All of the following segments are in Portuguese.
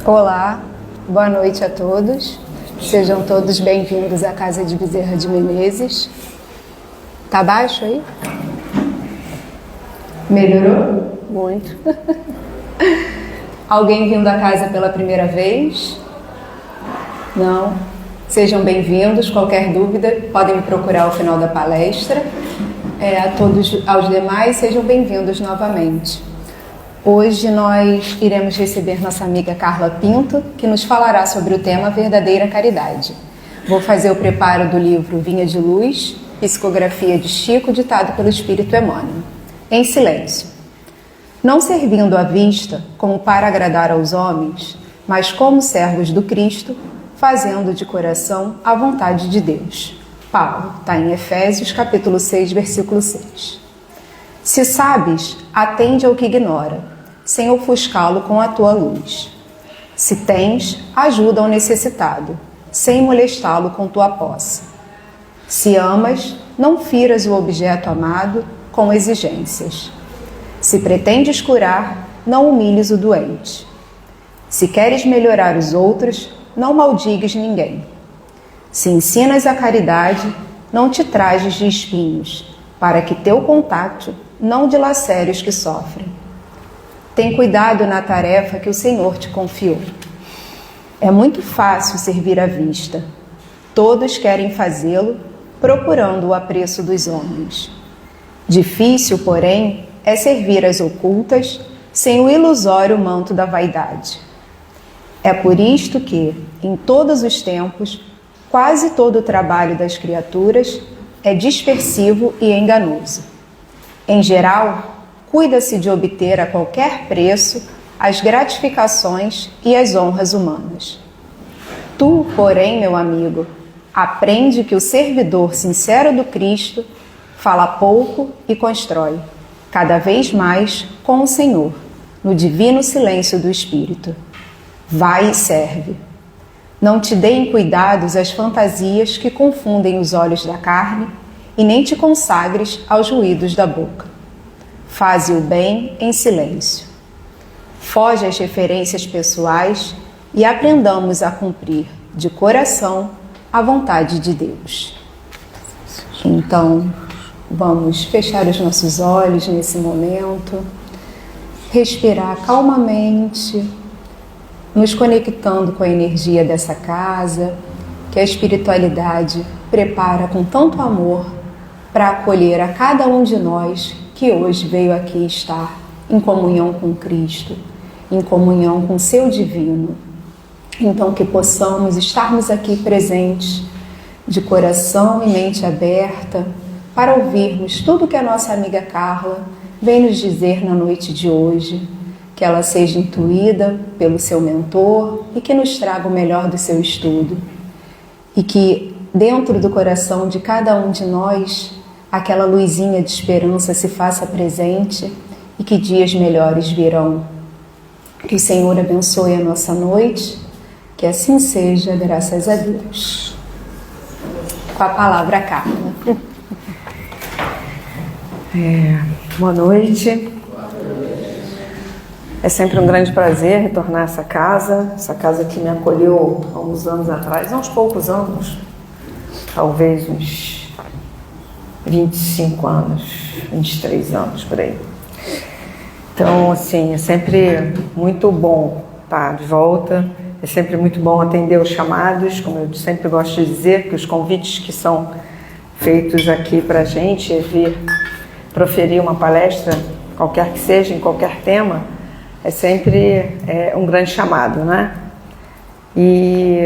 Olá, boa noite a todos. Sejam todos bem-vindos à Casa de Bezerra de Menezes. Tá baixo aí? Melhorou? Muito. Alguém vindo à casa pela primeira vez? Não? Sejam bem-vindos. Qualquer dúvida, podem me procurar ao final da palestra. A todos, aos demais, sejam bem-vindos novamente. Hoje nós iremos receber nossa amiga Carla Pinto, que nos falará sobre o tema Verdadeira Caridade. Vou fazer o preparo do livro Vinha de Luz, psicografia de Chico, ditado pelo Espírito Emmanuel. Em silêncio. Não servindo à vista como para agradar aos homens, mas como servos do Cristo, fazendo de coração a vontade de Deus. Paulo, está em Efésios, capítulo 6, versículo 6. Se sabes, atende ao que ignora, sem ofuscá-lo com a tua luz. Se tens, ajuda ao necessitado, sem molestá-lo com tua posse. Se amas, não firas o objeto amado com exigências. Se pretendes curar, não humilhes o doente. Se queres melhorar os outros, não maldigues ninguém. Se ensinas a caridade, não te trajes de espinhos, para que teu contato não dilacere os que sofrem. Tem cuidado na tarefa que o Senhor te confiou. É muito fácil servir à vista. Todos querem fazê-lo, procurando o apreço dos homens. Difícil, porém, é servir às ocultas, sem o ilusório manto da vaidade. É por isto que, em todos os tempos, quase todo o trabalho das criaturas é dispersivo e enganoso. Em geral, cuida-se de obter a qualquer preço as gratificações e as honras humanas. Tu, porém, meu amigo, aprende que o servidor sincero do Cristo fala pouco e constrói, cada vez mais com o Senhor, no divino silêncio do Espírito. Vai e serve. Não te deem cuidados as fantasias que confundem os olhos da carne e nem te consagres aos ruídos da boca. Faze o bem em silêncio. Foge às referências pessoais e aprendamos a cumprir de coração a vontade de Deus. Então, vamos fechar os nossos olhos nesse momento, respirar calmamente, nos conectando com a energia dessa casa, que a espiritualidade prepara com tanto amor para acolher a cada um de nós que hoje veio aqui estar em comunhão com Cristo, em comunhão com seu divino. Então que possamos estarmos aqui presentes, de coração e mente aberta, para ouvirmos tudo que a nossa amiga Carla vem nos dizer na noite de hoje, que ela seja intuída pelo seu mentor e que nos traga o melhor do seu estudo. E que dentro do coração de cada um de nós, aquela luzinha de esperança se faça presente e que dias melhores virão. Que o Senhor abençoe a nossa noite, que assim seja, graças a Deus. Com a palavra, Carla. Boa noite. É sempre um grande prazer retornar a essa casa que me acolheu há uns anos atrás, há uns poucos anos, talvez uns 25 anos, 23 anos, por aí. Então, assim, é sempre muito bom estar de volta, é sempre muito bom atender os chamados, como eu sempre gosto de dizer, que os convites que são feitos aqui para a gente vir proferir uma palestra, qualquer que seja, em qualquer tema, é sempre um grande chamado, né? E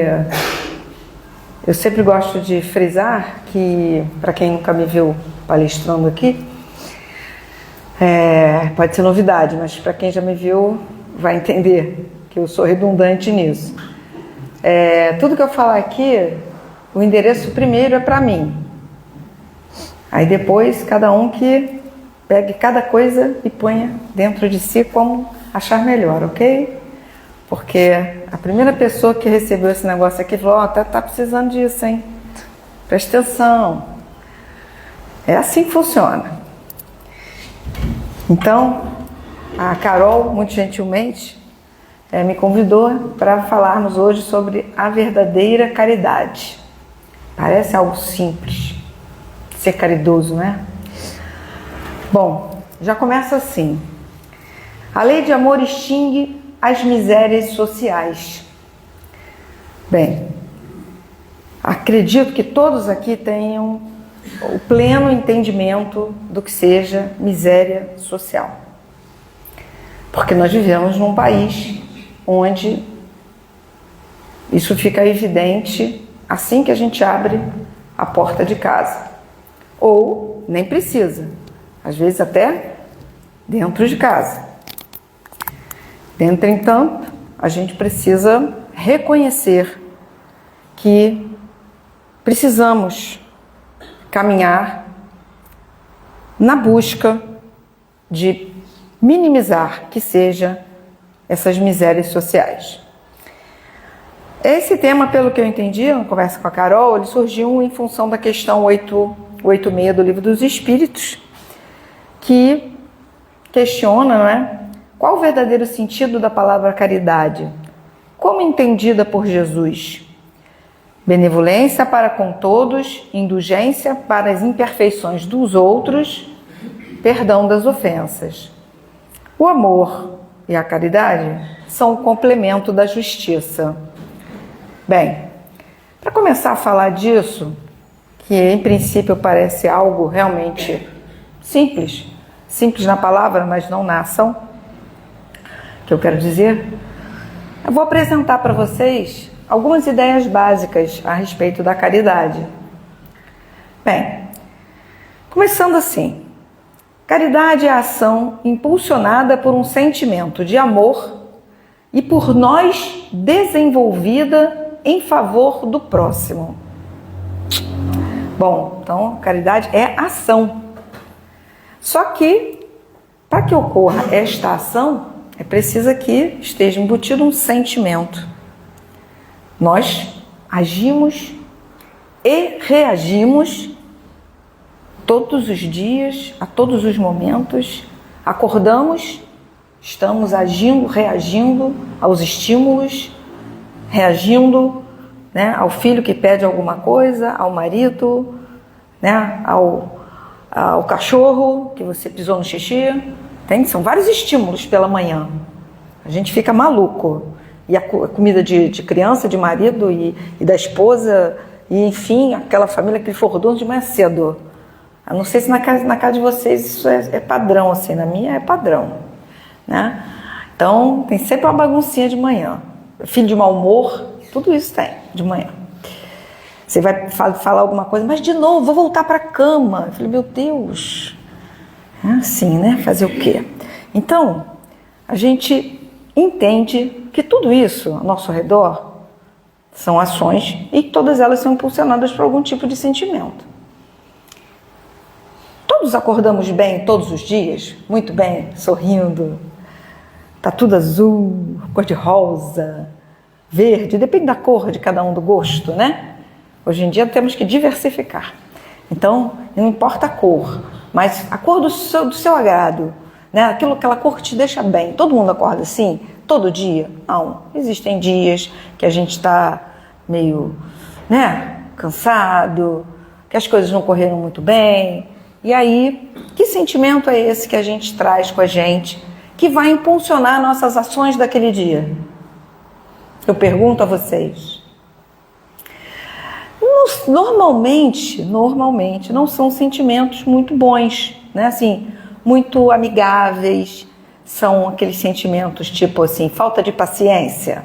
eu sempre gosto de frisar que, para quem nunca me viu palestrando aqui, pode ser novidade, mas para quem já me viu vai entender que eu sou redundante nisso. Tudo que eu falar aqui, o endereço primeiro é para mim. Aí depois, cada um que pegue cada coisa e ponha dentro de si como achar melhor, ok? Porque a primeira pessoa que recebeu esse negócio aqui falou, tá precisando disso, hein? Presta atenção. É assim que funciona. Então, a Carol, muito gentilmente, me convidou para falarmos hoje sobre a verdadeira caridade. Parece algo simples, ser caridoso, né? Bom, já começa assim. A lei de amor extingue as misérias sociais. Bem, acredito que todos aqui tenham o pleno entendimento do que seja miséria social. Porque nós vivemos num país onde isso fica evidente assim que a gente abre a porta de casa. Ou nem precisa, às vezes até dentro de casa. Entretanto, a gente precisa reconhecer que precisamos caminhar na busca de minimizar que seja essas misérias sociais. Esse tema, pelo que eu entendi, na conversa com a Carol, ele surgiu em função da questão 886 do Livro dos Espíritos, que questiona, não é? Qual o verdadeiro sentido da palavra caridade? Como entendida por Jesus? Benevolência para com todos, indulgência para as imperfeições dos outros, perdão das ofensas. O amor e a caridade são o complemento da justiça. Bem, para começar a falar disso, que em princípio parece algo realmente simples na palavra, mas não na ação, que eu quero dizer, eu vou apresentar para vocês algumas ideias básicas a respeito da caridade. Bem, começando assim, caridade é a ação impulsionada por um sentimento de amor e por nós desenvolvida em favor do próximo. Bom, então caridade é ação. Só que, para que ocorra esta ação, é preciso que esteja embutido um sentimento. Nós agimos e reagimos todos os dias, a todos os momentos, acordamos, estamos agindo, reagindo aos estímulos, reagindo, né, ao filho que pede alguma coisa, ao marido, né, ao cachorro que você pisou no xixi. São vários estímulos pela manhã. A gente fica maluco. E a comida de criança, de marido e da esposa, e enfim, aquela família, aquele fordoso de manhã cedo. Eu não sei se na casa de vocês isso é padrão, assim, na minha é padrão, né? Então, tem sempre uma baguncinha de manhã. Filho de mau humor, tudo isso tem de manhã. Você vai falar alguma coisa, mas de novo, vou voltar para a cama. Eu falei, meu Deus, é assim, né? Fazer o quê? Então, a gente entende que tudo isso ao nosso redor são ações e todas elas são impulsionadas por algum tipo de sentimento. Todos acordamos bem todos os dias, muito bem, sorrindo, tá tudo azul, cor de rosa, verde, depende da cor de cada um, do gosto, né? Hoje em dia temos que diversificar. Então, não importa a cor, mas a cor do seu agrado, né? Aquela cor que te deixa bem. Todo mundo acorda assim? Todo dia? Não. Existem dias que a gente está meio, né, cansado, que as coisas não correram muito bem. E aí, que sentimento é esse que a gente traz com a gente, que vai impulsionar nossas ações daquele dia? Eu pergunto a vocês. Normalmente não são sentimentos muito bons, né? Assim, muito amigáveis. São aqueles sentimentos tipo assim, falta de paciência,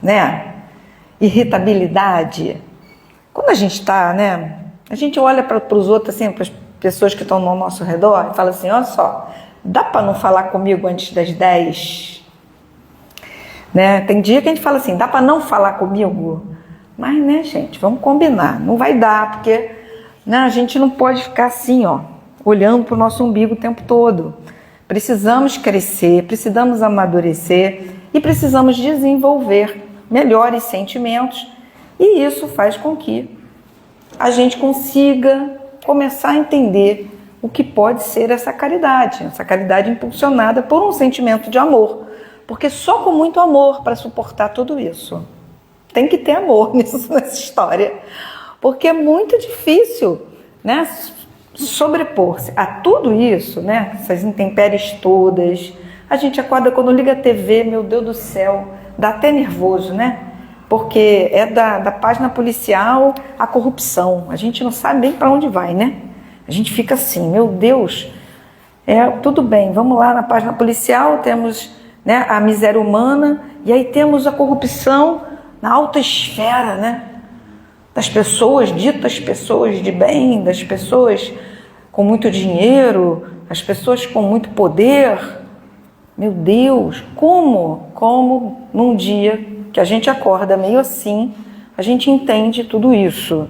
né? Irritabilidade. Quando a gente está, né? A gente olha para os outros, assim, para as pessoas que estão no nosso redor e fala assim, olha só, dá para não falar comigo antes das 10? Né? Tem dia que a gente fala assim, dá para não falar comigo? Mas, né, gente, vamos combinar. Não vai dar, porque, né, a gente não pode ficar assim, ó, olhando para o nosso umbigo o tempo todo. Precisamos crescer, precisamos amadurecer e precisamos desenvolver melhores sentimentos. E isso faz com que a gente consiga começar a entender o que pode ser essa caridade impulsionada por um sentimento de amor. porque só com muito amor para suportar tudo isso. Tem que ter amor nessa história, porque é muito difícil, né, sobrepor-se a tudo isso, né, essas intempéries todas. A gente acorda quando liga a TV, meu Deus do céu, dá até nervoso, né? Porque é da página policial a corrupção. A gente não sabe nem para onde vai, né? A gente fica assim, meu Deus, tudo bem, vamos lá na página policial, temos, né, a miséria humana, e aí temos a corrupção na alta esfera, né? Das pessoas, ditas pessoas de bem, das pessoas com muito dinheiro, as pessoas com muito poder. Meu Deus, como num dia que a gente acorda meio assim, a gente entende tudo isso.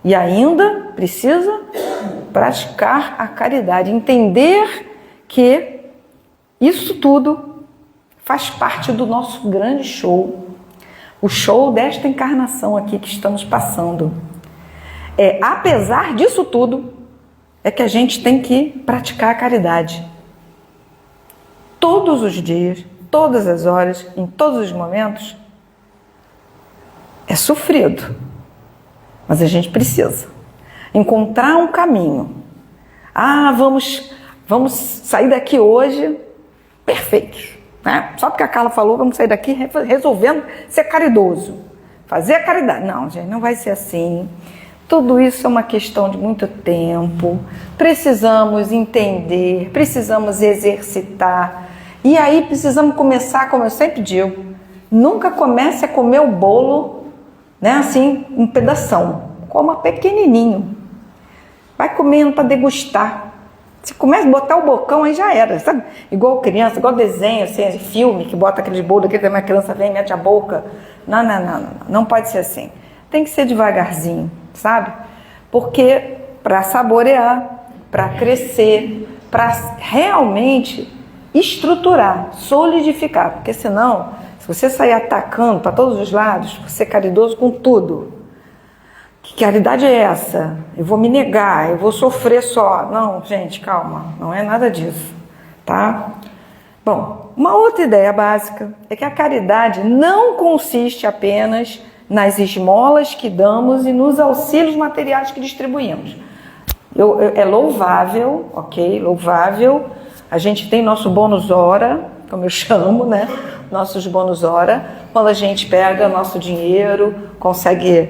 E ainda precisa praticar a caridade, entender que isso tudo faz parte do nosso grande show, o show desta encarnação aqui que estamos passando. Apesar disso tudo, é que a gente tem que praticar a caridade. Todos os dias, todas as horas, em todos os momentos, é sofrido, mas a gente precisa encontrar um caminho. Vamos sair daqui hoje perfeitos, né? Só porque a Carla falou, vamos sair daqui resolvendo ser caridoso, fazer a caridade. Não, gente, não vai ser assim. Tudo isso é uma questão de muito tempo. Precisamos entender, precisamos exercitar. E aí precisamos começar, como eu sempre digo, nunca comece a comer o bolo, né, assim, um pedação. Coma pequenininho. Vai comendo para degustar. Se começa a botar o bocão, aí já era, sabe? Igual criança, igual desenho, assim, filme, que bota aquele bolo, que a criança vem e mete a boca. Não pode ser assim. Tem que ser devagarzinho, sabe? Porque para saborear, para crescer, para realmente estruturar, solidificar. Porque senão, se você sair atacando para todos os lados, ser caridoso com tudo, que caridade é essa? Eu vou me negar, eu vou sofrer só. Não, gente, calma, não é nada disso, tá? Bom, uma outra ideia básica é que a caridade não consiste apenas nas esmolas que damos e nos auxílios materiais que distribuímos. É louvável, ok? Louvável. A gente tem nosso bônus hora, como eu chamo, né? Nossos bônus hora, quando a gente pega nosso dinheiro, consegue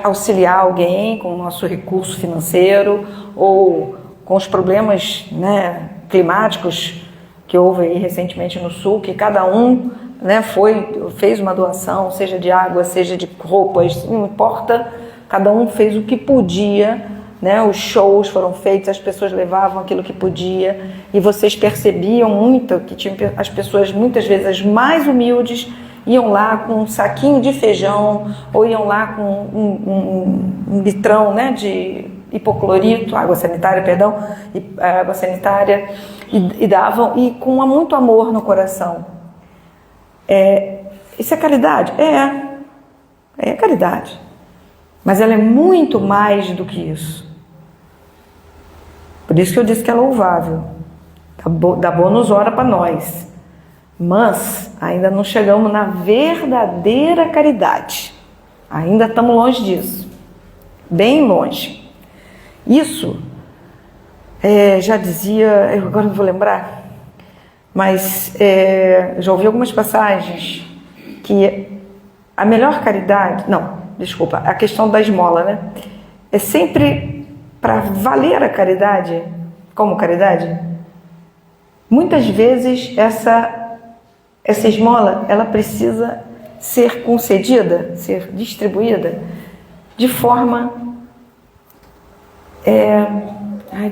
auxiliar alguém com o nosso recurso financeiro ou com os problemas, né, climáticos que houve aí recentemente no Sul, que cada um, né, fez uma doação, seja de água, seja de roupas, não importa, cada um fez o que podia, né, os shows foram feitos, as pessoas levavam aquilo que podia e vocês percebiam muito que as pessoas, muitas vezes as mais humildes, iam lá com um saquinho de feijão ou iam lá com um litrão, né, de hipoclorito, água sanitária, e davam, e com muito amor no coração. Isso é caridade? É caridade. Mas ela é muito mais do que isso. Por isso que eu disse que é louvável. Dá bônus hora para nós. Mas ainda não chegamos na verdadeira caridade. Ainda estamos longe disso. Bem longe. Isso, já dizia, eu agora não vou lembrar, mas já ouvi algumas passagens que a melhor caridade, a questão da esmola, né? É sempre para valer a caridade, como caridade, muitas vezes essa esmola, ela precisa ser concedida, ser distribuída de forma...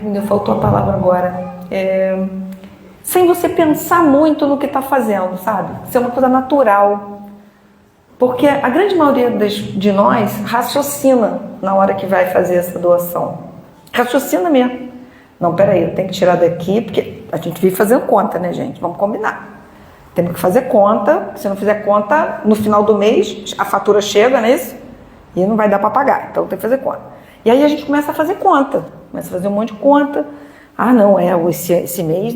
me faltou a palavra agora. Sem você pensar muito no que está fazendo, sabe? Ser uma coisa natural. Porque a grande maioria de nós raciocina na hora que vai fazer essa doação. Raciocina mesmo. Não, peraí, eu tenho que tirar daqui, porque a gente vive fazendo conta, né, gente? Vamos combinar. Temos que fazer conta, se não fizer conta, no final do mês, a fatura chega, não é isso? E não vai dar para pagar, então tem que fazer conta. E aí a gente começa a fazer conta, começa a fazer um monte de conta. Esse mês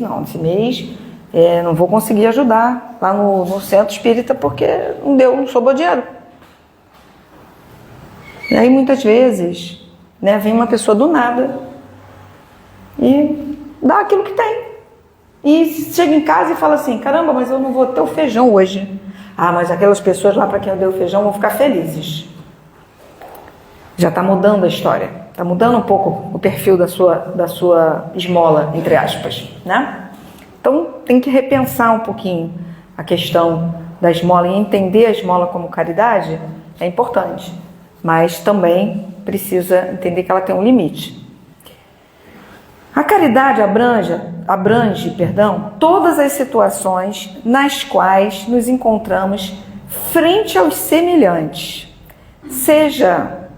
não vou conseguir ajudar lá no centro espírita porque não sobrou dinheiro. E aí muitas vezes, né, vem uma pessoa do nada e dá aquilo que tem. E chega em casa e fala assim, caramba, mas eu não vou ter o feijão hoje. Ah, mas aquelas pessoas lá para quem eu dei o feijão vão ficar felizes. Já está mudando a história. Está mudando um pouco o perfil da sua esmola, entre aspas, né? Então tem que repensar um pouquinho a questão da esmola e entender a esmola como caridade é importante. Mas também precisa entender que ela tem um limite. A caridade abrange, todas as situações nas quais nos encontramos frente aos semelhantes, seja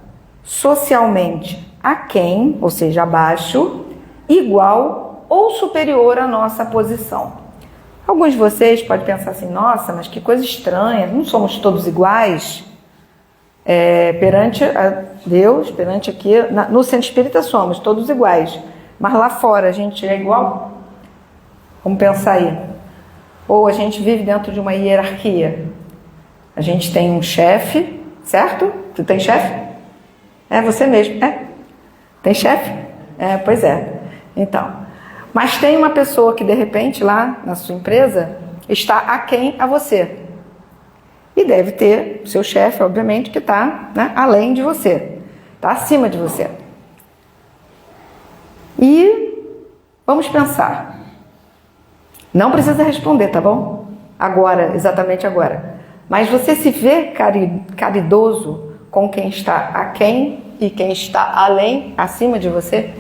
socialmente aquém, ou seja, abaixo, igual ou superior à nossa posição. Alguns de vocês podem pensar assim, nossa, mas que coisa estranha, não somos todos iguais? Perante a Deus, perante aqui, no centro espírita somos todos iguais. Mas lá fora a gente é igual? Vamos pensar aí. Ou a gente vive dentro de uma hierarquia. A gente tem um chefe, certo? Tu tem chefe? É você mesmo, Tem chefe? Pois é. Então, mas tem uma pessoa que de repente lá na sua empresa está aquém a você. E deve ter o seu chefe, obviamente, que está, né, além de você. Está acima de você. E vamos pensar. Não precisa responder, tá bom? Agora, exatamente agora. Mas você se vê caridoso com quem está aquém e quem está além, acima de você?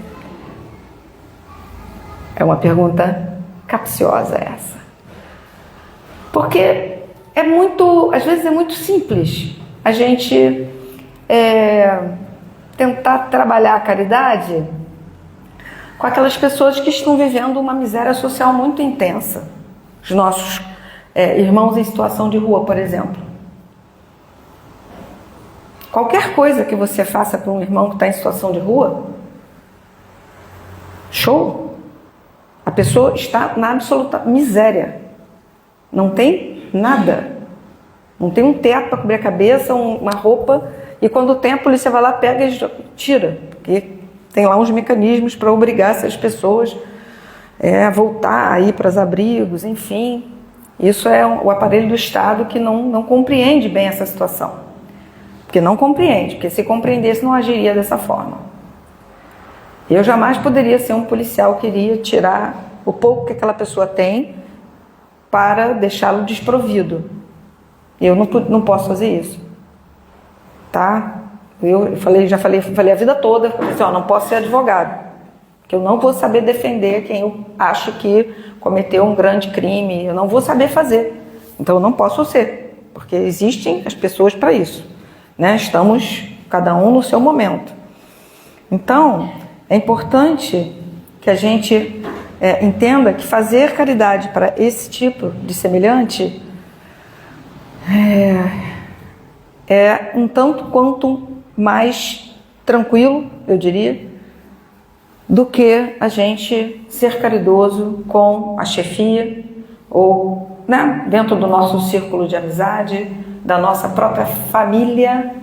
É uma pergunta capciosa essa. Porque às vezes é muito simples a gente tentar trabalhar a caridade com aquelas pessoas que estão vivendo uma miséria social muito intensa. Os nossos irmãos em situação de rua, por exemplo. Qualquer coisa que você faça para um irmão que está em situação de rua, show! A pessoa está na absoluta miséria. Não tem nada. Não tem um teto para cobrir a cabeça, uma roupa, e quando tem a polícia vai lá, pega e tira. Porque tem lá uns mecanismos para obrigar essas pessoas a voltar a ir para os abrigos, enfim. Isso é o aparelho do Estado que não compreende bem essa situação. Porque não compreende, porque se compreendesse não agiria dessa forma. Eu jamais poderia ser um policial que iria tirar o pouco que aquela pessoa tem para deixá-lo desprovido. Eu não posso fazer isso. Tá? Eu já falei a vida toda, não posso ser advogado, que eu não vou saber defender quem eu acho que cometeu um grande crime, eu não vou saber fazer, então eu não posso ser, porque existem as pessoas para isso, né? Estamos cada um no seu momento. Então, é importante que a gente entenda que fazer caridade para esse tipo de semelhante é um tanto quanto mais tranquilo, eu diria, do que a gente ser caridoso com a chefia ou, né, dentro do nosso círculo de amizade, da nossa própria família,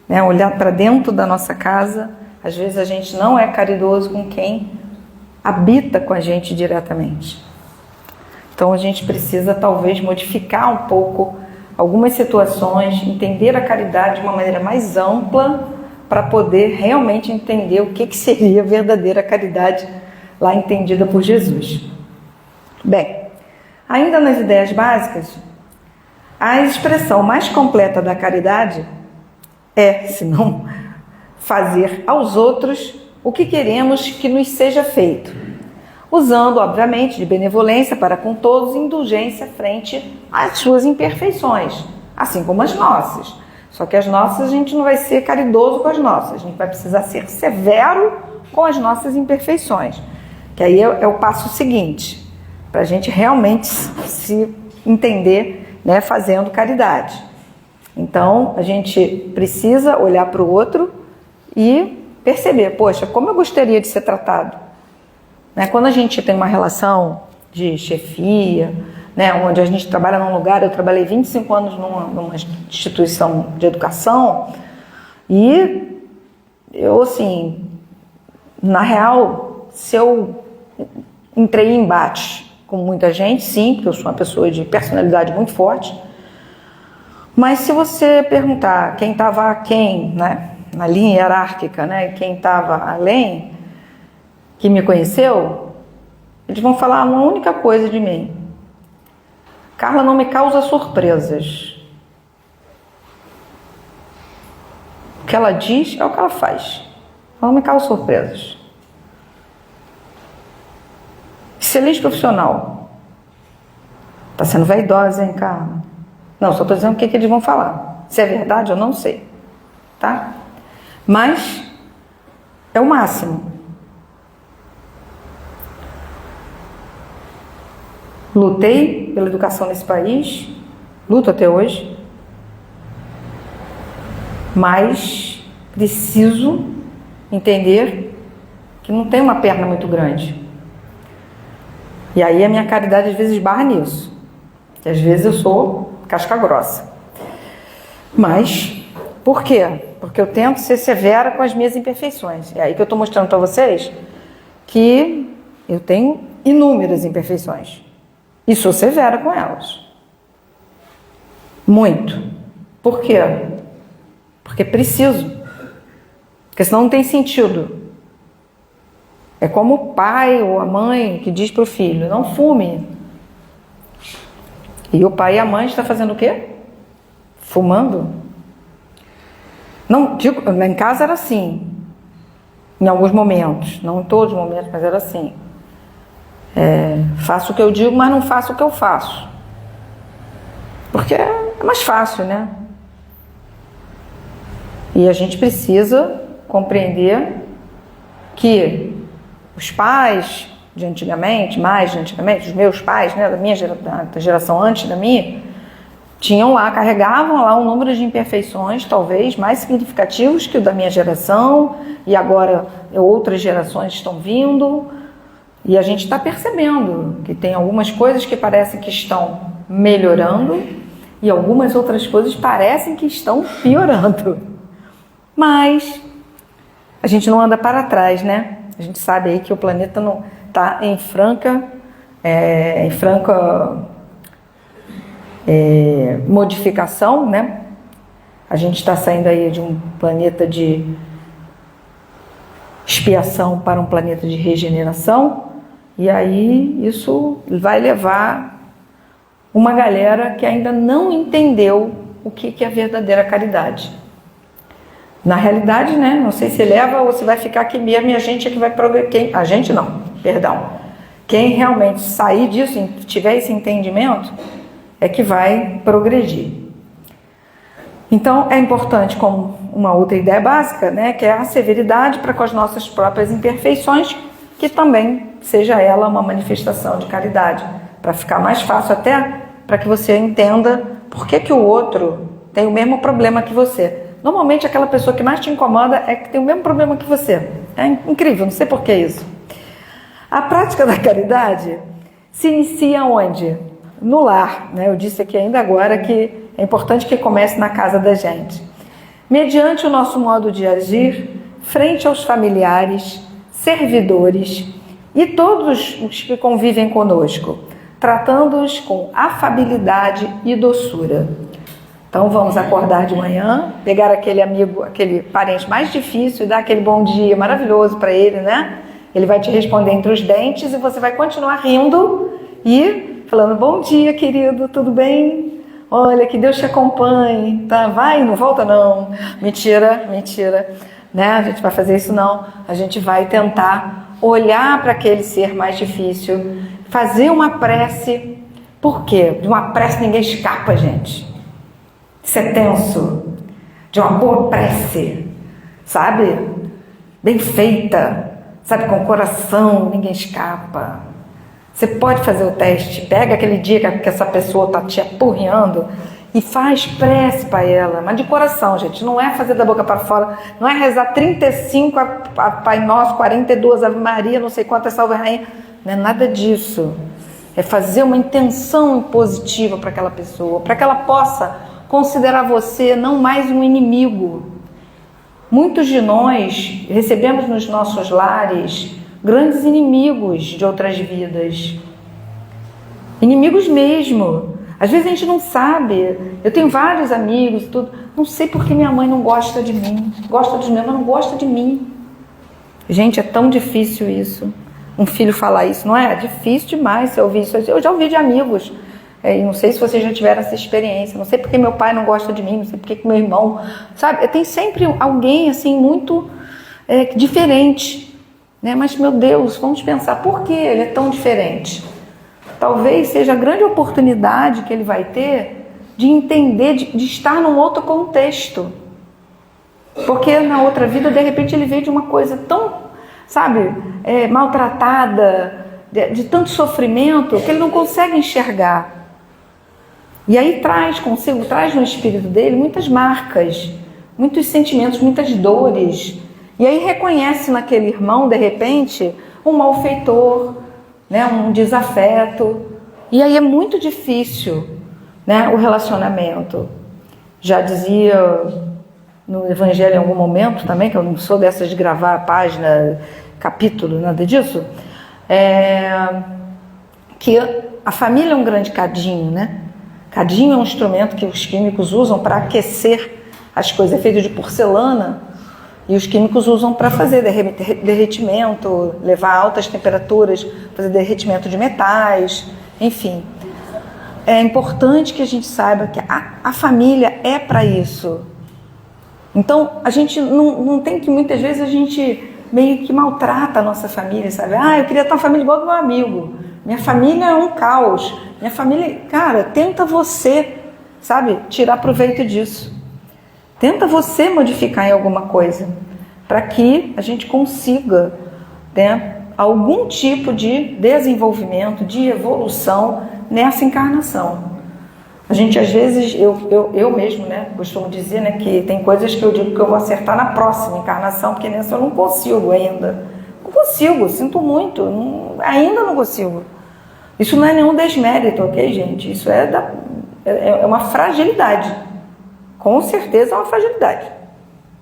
né, olhar para dentro da nossa casa. Às vezes a gente não é caridoso com quem habita com a gente diretamente. Então a gente precisa talvez modificar um pouco algumas situações, entender a caridade de uma maneira mais ampla para poder realmente entender o que seria a verdadeira caridade lá entendida por Jesus. Bem, ainda nas ideias básicas, a expressão mais completa da caridade se não fazer aos outros o que queremos que nos seja feito, usando, obviamente, de benevolência para com todos e indulgência frente às suas imperfeições, assim como as nossas. Só que as nossas, a gente não vai ser caridoso com as nossas, a gente vai precisar ser severo com as nossas imperfeições, que aí é o passo seguinte, para a gente realmente se entender, né, fazendo caridade. Então, a gente precisa olhar para o outro e perceber, poxa, como eu gostaria de ser tratado. Quando a gente tem uma relação de chefia, né, onde a gente trabalha num lugar, eu trabalhei 25 anos numa instituição de educação, e eu, assim, na real, se eu entrei em embate com muita gente, sim, porque eu sou uma pessoa de personalidade muito forte, mas se você perguntar quem estava aquém, né, na linha hierárquica, né, quem estava além, que me conheceu, eles vão falar uma única coisa de mim: Carla não me causa surpresas. O que ela diz é o que ela faz. Ela não me causa surpresas. Excelente profissional. Está sendo vaidosa, hein, Carla? Não, só estou dizendo o que eles vão falar. Se é verdade, eu não sei. Tá? Mas é o máximo. Lutei pela educação nesse país, luto até hoje, mas preciso entender que não tem uma perna muito grande. E aí a minha caridade às vezes esbarra nisso, que às vezes eu sou casca grossa. Mas, por quê? Porque eu tento ser severa com as minhas imperfeições. É aí que eu estou mostrando para vocês que eu tenho inúmeras imperfeições. E sou severa com elas. Muito. Por quê? Porque preciso. Porque senão não tem sentido. É como o pai ou a mãe que diz para o filho: não fume. E o pai e a mãe estão fazendo o quê? Fumando. Não, digo, lá em casa era assim. Em alguns momentos. Não em todos os momentos, mas era assim. Faço o que eu digo, mas não faço o que eu faço. Porque é mais fácil, né? E a gente precisa compreender que os pais de antigamente, mais de antigamente, os meus pais, né, da geração antes da minha, carregavam lá um número de imperfeições, talvez mais significativos que o da minha geração, e agora outras gerações estão vindo. E a gente está percebendo que tem algumas coisas que parecem que estão melhorando e algumas outras coisas parecem que estão piorando. Mas a gente não anda para trás, né? A gente sabe aí que o planeta não está em franca modificação, né? A gente está saindo aí de um planeta de expiação para um planeta de regeneração. E aí isso vai levar uma galera que ainda não entendeu o que é a verdadeira caridade. Na realidade, né, não sei se leva ou se vai ficar aqui mesmo e a gente é que vai progredir. A gente não, perdão. Quem realmente sair disso, tiver esse entendimento, é que vai progredir. Então é importante, como uma outra ideia básica, né, que é a severidade para com as nossas próprias imperfeições, que também seja ela uma manifestação de caridade, para ficar mais fácil até para que você entenda por que o outro tem o mesmo problema que você. Normalmente aquela pessoa que mais te incomoda é que tem o mesmo problema que você. É incrível, não sei por que isso. A prática da caridade se inicia onde? No lar, né? Eu disse aqui ainda agora que é importante que comece na casa da gente. Mediante o nosso modo de agir, frente aos familiares, servidores e todos os que convivem conosco, tratando-os com afabilidade e doçura. Então vamos acordar de manhã, pegar aquele amigo, aquele parente mais difícil e dar aquele bom dia maravilhoso para ele, né? Ele vai te responder entre os dentes e você vai continuar rindo e falando: bom dia, querido, tudo bem? Olha, que Deus te acompanhe, tá? Vai, não volta não. Mentira, né? A gente vai fazer isso não. A gente vai tentar olhar para aquele ser mais difícil, fazer uma prece. Por quê? De uma prece ninguém escapa, gente. Isso é tenso. De uma boa prece, sabe? Bem feita, sabe? Com o coração, ninguém escapa. Você pode fazer o teste, pega aquele dia que essa pessoa está te apurreando e faz prece para ela, mas de coração, gente, não é fazer da boca para fora, não é rezar 35 a Pai Nosso, 42 Ave Maria, não sei quantas Salve Rainha, não é nada disso. É fazer uma intenção positiva para aquela pessoa, para que ela possa considerar você não mais um inimigo. Muitos de nós recebemos nos nossos lares grandes inimigos de outras vidas. Inimigos mesmo. Às vezes a gente não sabe. Eu tenho vários amigos e tudo. Não sei porque minha mãe não gosta de mim. Gosta dos meus, mas não gosta de mim. Gente, é tão difícil isso. Um filho falar isso, não é? É difícil demais você ouvir isso. Eu já ouvi de amigos. Não sei se vocês já tiveram essa experiência. Não sei porque meu pai não gosta de mim. Não sei porque meu irmão... Sabe? Tem sempre alguém assim muito diferente. Né? Mas, meu Deus, vamos pensar. Por que ele é tão diferente? Talvez seja a grande oportunidade que ele vai ter de entender, de estar num outro contexto. Porque na outra vida, de repente, ele veio de uma coisa tão, sabe, maltratada, de tanto sofrimento, que ele não consegue enxergar. E aí traz no espírito dele muitas marcas, muitos sentimentos, muitas dores. E aí reconhece naquele irmão, de repente, um malfeitor, né, um desafeto. E aí é muito difícil, né, o relacionamento. Já dizia no Evangelho em algum momento também, que eu não sou dessas de gravar a página, capítulo, nada disso, que a família é um grande cadinho, né? Cadinho é um instrumento que os químicos usam para aquecer as coisas. É feito de porcelana e os químicos usam para fazer derretimento, levar a altas temperaturas, fazer derretimento de metais, enfim. É importante que a gente saiba que a família é para isso. Então, a gente não tem que, muitas vezes, a gente meio que maltrata a nossa família, sabe? Eu queria ter uma família igual do meu amigo. Minha família é um caos. Minha família... Cara, tenta você, sabe, tirar proveito disso. Tenta você modificar em alguma coisa para que a gente consiga, né, algum tipo de desenvolvimento, de evolução nessa encarnação. A gente, às vezes, eu mesmo, né, costumo dizer, né, que tem coisas que eu digo que eu vou acertar na próxima encarnação, porque nessa eu não consigo ainda. Não consigo, sinto muito, ainda não consigo. Isso não é nenhum desmérito, ok, gente? Isso é uma fragilidade. Com certeza é uma fragilidade.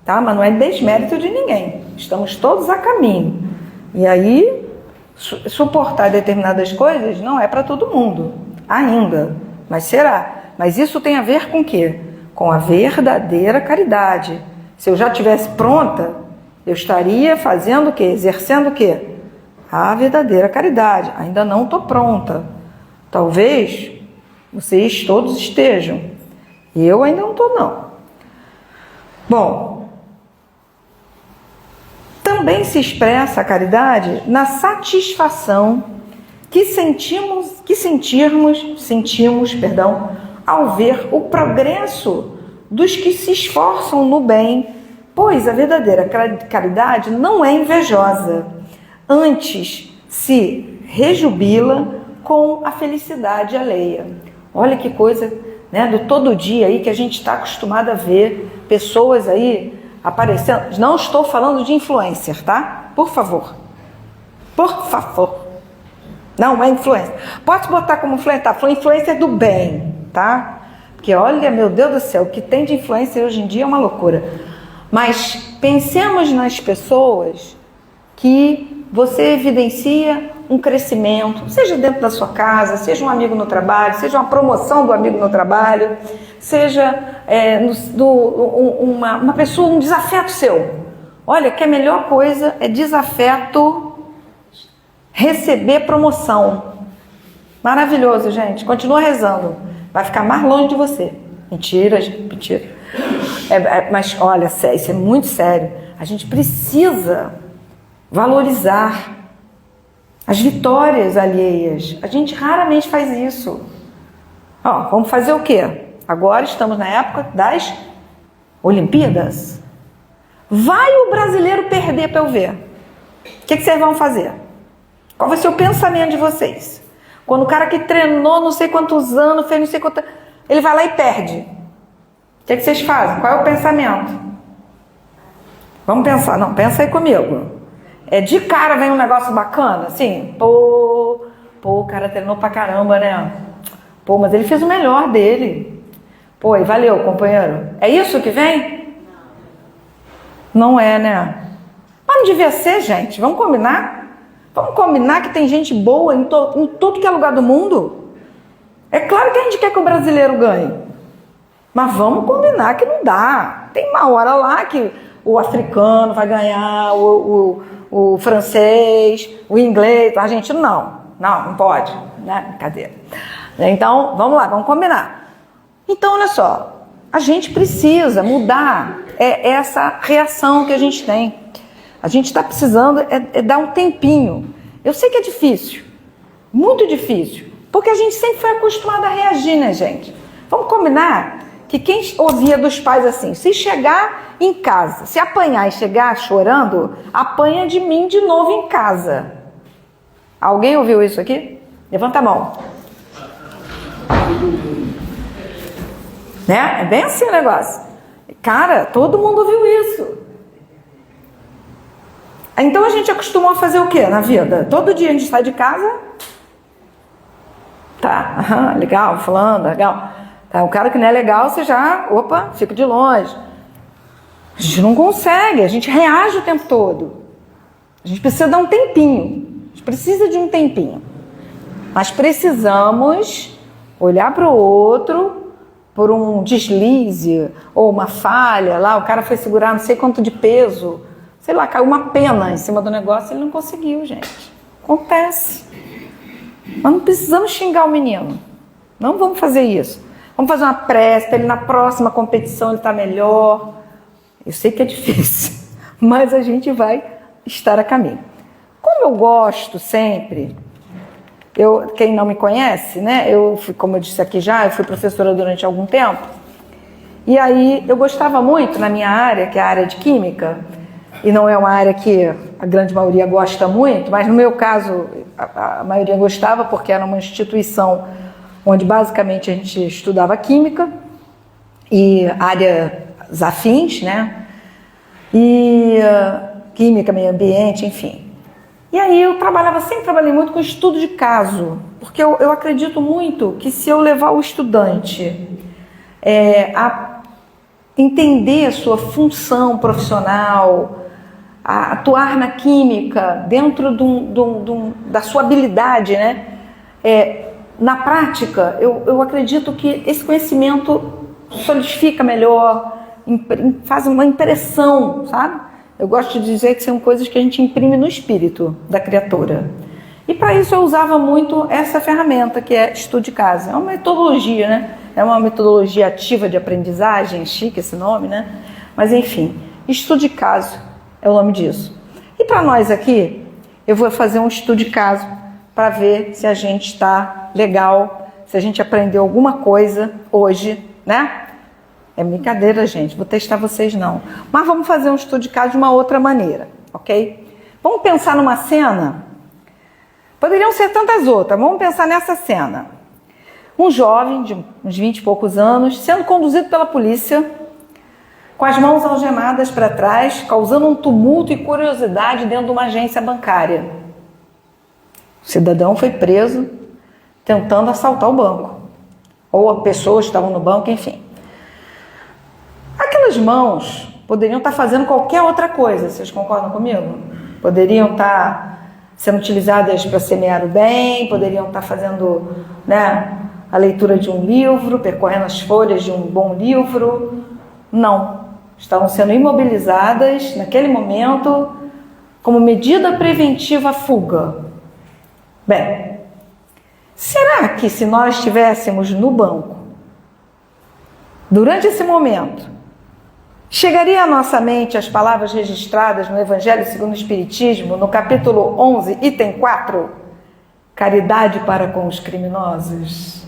Tá? Mas não é desmérito de ninguém. Estamos todos a caminho. E aí, suportar determinadas coisas não é para todo mundo. Ainda. Mas será. Mas isso tem a ver com o quê? Com a verdadeira caridade. Se eu já estivesse pronta, eu estaria fazendo o quê? Exercendo o quê? A verdadeira caridade. Ainda não estou pronta. Talvez vocês todos estejam. Eu ainda não estou, não. Bom, também se expressa a caridade na satisfação que sentimos, ao ver o progresso dos que se esforçam no bem, pois a verdadeira caridade não é invejosa, antes se rejubila com a felicidade alheia. Olha que coisa, né, do todo dia aí que a gente está acostumado a ver pessoas aí aparecendo. Não estou falando de influencer, tá? Por favor. Por favor. Não é influencer. Pode botar como influencer, tá? Foi influencer do bem, tá? Porque olha, meu Deus do céu, o que tem de influencer hoje em dia é uma loucura. Mas pensemos nas pessoas que você evidencia um crescimento, seja dentro da sua casa, seja um amigo no trabalho, seja uma promoção do amigo no trabalho, seja uma pessoa, um desafeto seu. Olha, que a melhor coisa é desafeto, receber promoção. Maravilhoso, gente. Continua rezando. Vai ficar mais longe de você. Mentira, gente, mentira. Mas olha, isso é muito sério. A gente precisa valorizar as vitórias alheias. A gente raramente faz isso. Vamos fazer o quê? Agora estamos na época das Olimpíadas. Vai o brasileiro perder para eu ver. O que vocês vão fazer? Qual vai ser o pensamento de vocês? Quando o cara que treinou não sei quantos anos, fez não sei quanto... Ele vai lá e perde. O que vocês fazem? Qual é o pensamento? Vamos pensar. Não, pensa aí comigo. De cara vem um negócio bacana, assim, Pô, o cara treinou pra caramba, né? Pô, mas ele fez o melhor dele. Pô, e valeu, companheiro. É isso que vem? Não é, né? Mas não devia ser, gente. Vamos combinar? Vamos combinar que tem gente boa em todo que é lugar do mundo? É claro que a gente quer que o brasileiro ganhe. Mas vamos combinar que não dá. Tem uma hora lá que o africano vai ganhar, o francês, o inglês, o argentino não. Não pode, né? Brincadeira. Então, vamos lá, vamos combinar. Então, olha só, a gente precisa mudar essa reação que a gente tem. A gente está precisando dar um tempinho. Eu sei que é difícil, muito difícil, porque a gente sempre foi acostumado a reagir, né, gente? Vamos combinar que quem ouvia dos pais assim, se chegar em casa, se apanhar e chegar chorando, apanha de mim de novo em casa. Alguém ouviu isso aqui? Levanta a mão. Né? É bem assim o negócio. Cara, todo mundo ouviu isso. Então a gente acostumou a fazer o quê na vida? Todo dia a gente sai de casa. Tá, legal, fulano, legal. Tá, o cara que não é legal, você já, opa, fica de longe. A gente não consegue, a gente reage o tempo todo. A gente precisa dar um tempinho. A gente precisa de um tempinho. Mas precisamos olhar para o outro por um deslize ou uma falha. Lá o cara foi segurar não sei quanto de peso. Sei lá, caiu uma pena em cima do negócio e ele não conseguiu, gente. Acontece. Mas não precisamos xingar o menino. Não vamos fazer isso. Vamos fazer uma prece para ele na próxima competição ele estar melhor. Eu sei que é difícil, mas a gente vai estar a caminho. Como eu gosto sempre, quem não me conhece, né? Como eu disse aqui já, eu fui professora durante algum tempo. E aí eu gostava muito na minha área, que é a área de química, e não é uma área que a grande maioria gosta muito, mas no meu caso a maioria gostava porque era uma instituição onde basicamente a gente estudava química e áreas afins, né? E química, meio ambiente, enfim. E aí eu sempre trabalhei muito com estudo de caso, porque eu acredito muito que se eu levar o estudante a entender a sua função profissional, a atuar na química dentro da sua habilidade, né? Na prática, eu acredito que esse conhecimento solidifica melhor, faz uma impressão, sabe? Eu gosto de dizer que são coisas que a gente imprime no espírito da criatura. E para isso eu usava muito essa ferramenta que é estudo de caso. É uma metodologia, né? É uma metodologia ativa de aprendizagem, chique esse nome, né? Mas enfim, estudo de caso é o nome disso. E para nós aqui, eu vou fazer um estudo de caso para ver se a gente está legal, se a gente aprendeu alguma coisa hoje, né? É brincadeira, gente, vou testar vocês não. Mas vamos fazer um estudo de caso de uma outra maneira, ok? Vamos pensar numa cena, poderiam ser tantas outras, vamos pensar nessa cena. Um jovem de uns 20 e poucos anos, sendo conduzido pela polícia, com as mãos algemadas para trás, causando um tumulto e curiosidade dentro de uma agência bancária. O cidadão foi preso tentando assaltar o banco. Ou as pessoas que estavam no banco, enfim. Aquelas mãos poderiam estar fazendo qualquer outra coisa, vocês concordam comigo? Poderiam estar sendo utilizadas para semear o bem, poderiam estar fazendo, né, a leitura de um livro, percorrendo as folhas de um bom livro. Não. Estavam sendo imobilizadas naquele momento como medida preventiva à fuga. Bem, será que se nós estivéssemos no banco, durante esse momento, chegaria à nossa mente as palavras registradas no Evangelho segundo o Espiritismo, no capítulo 11, item 4? Caridade para com os criminosos.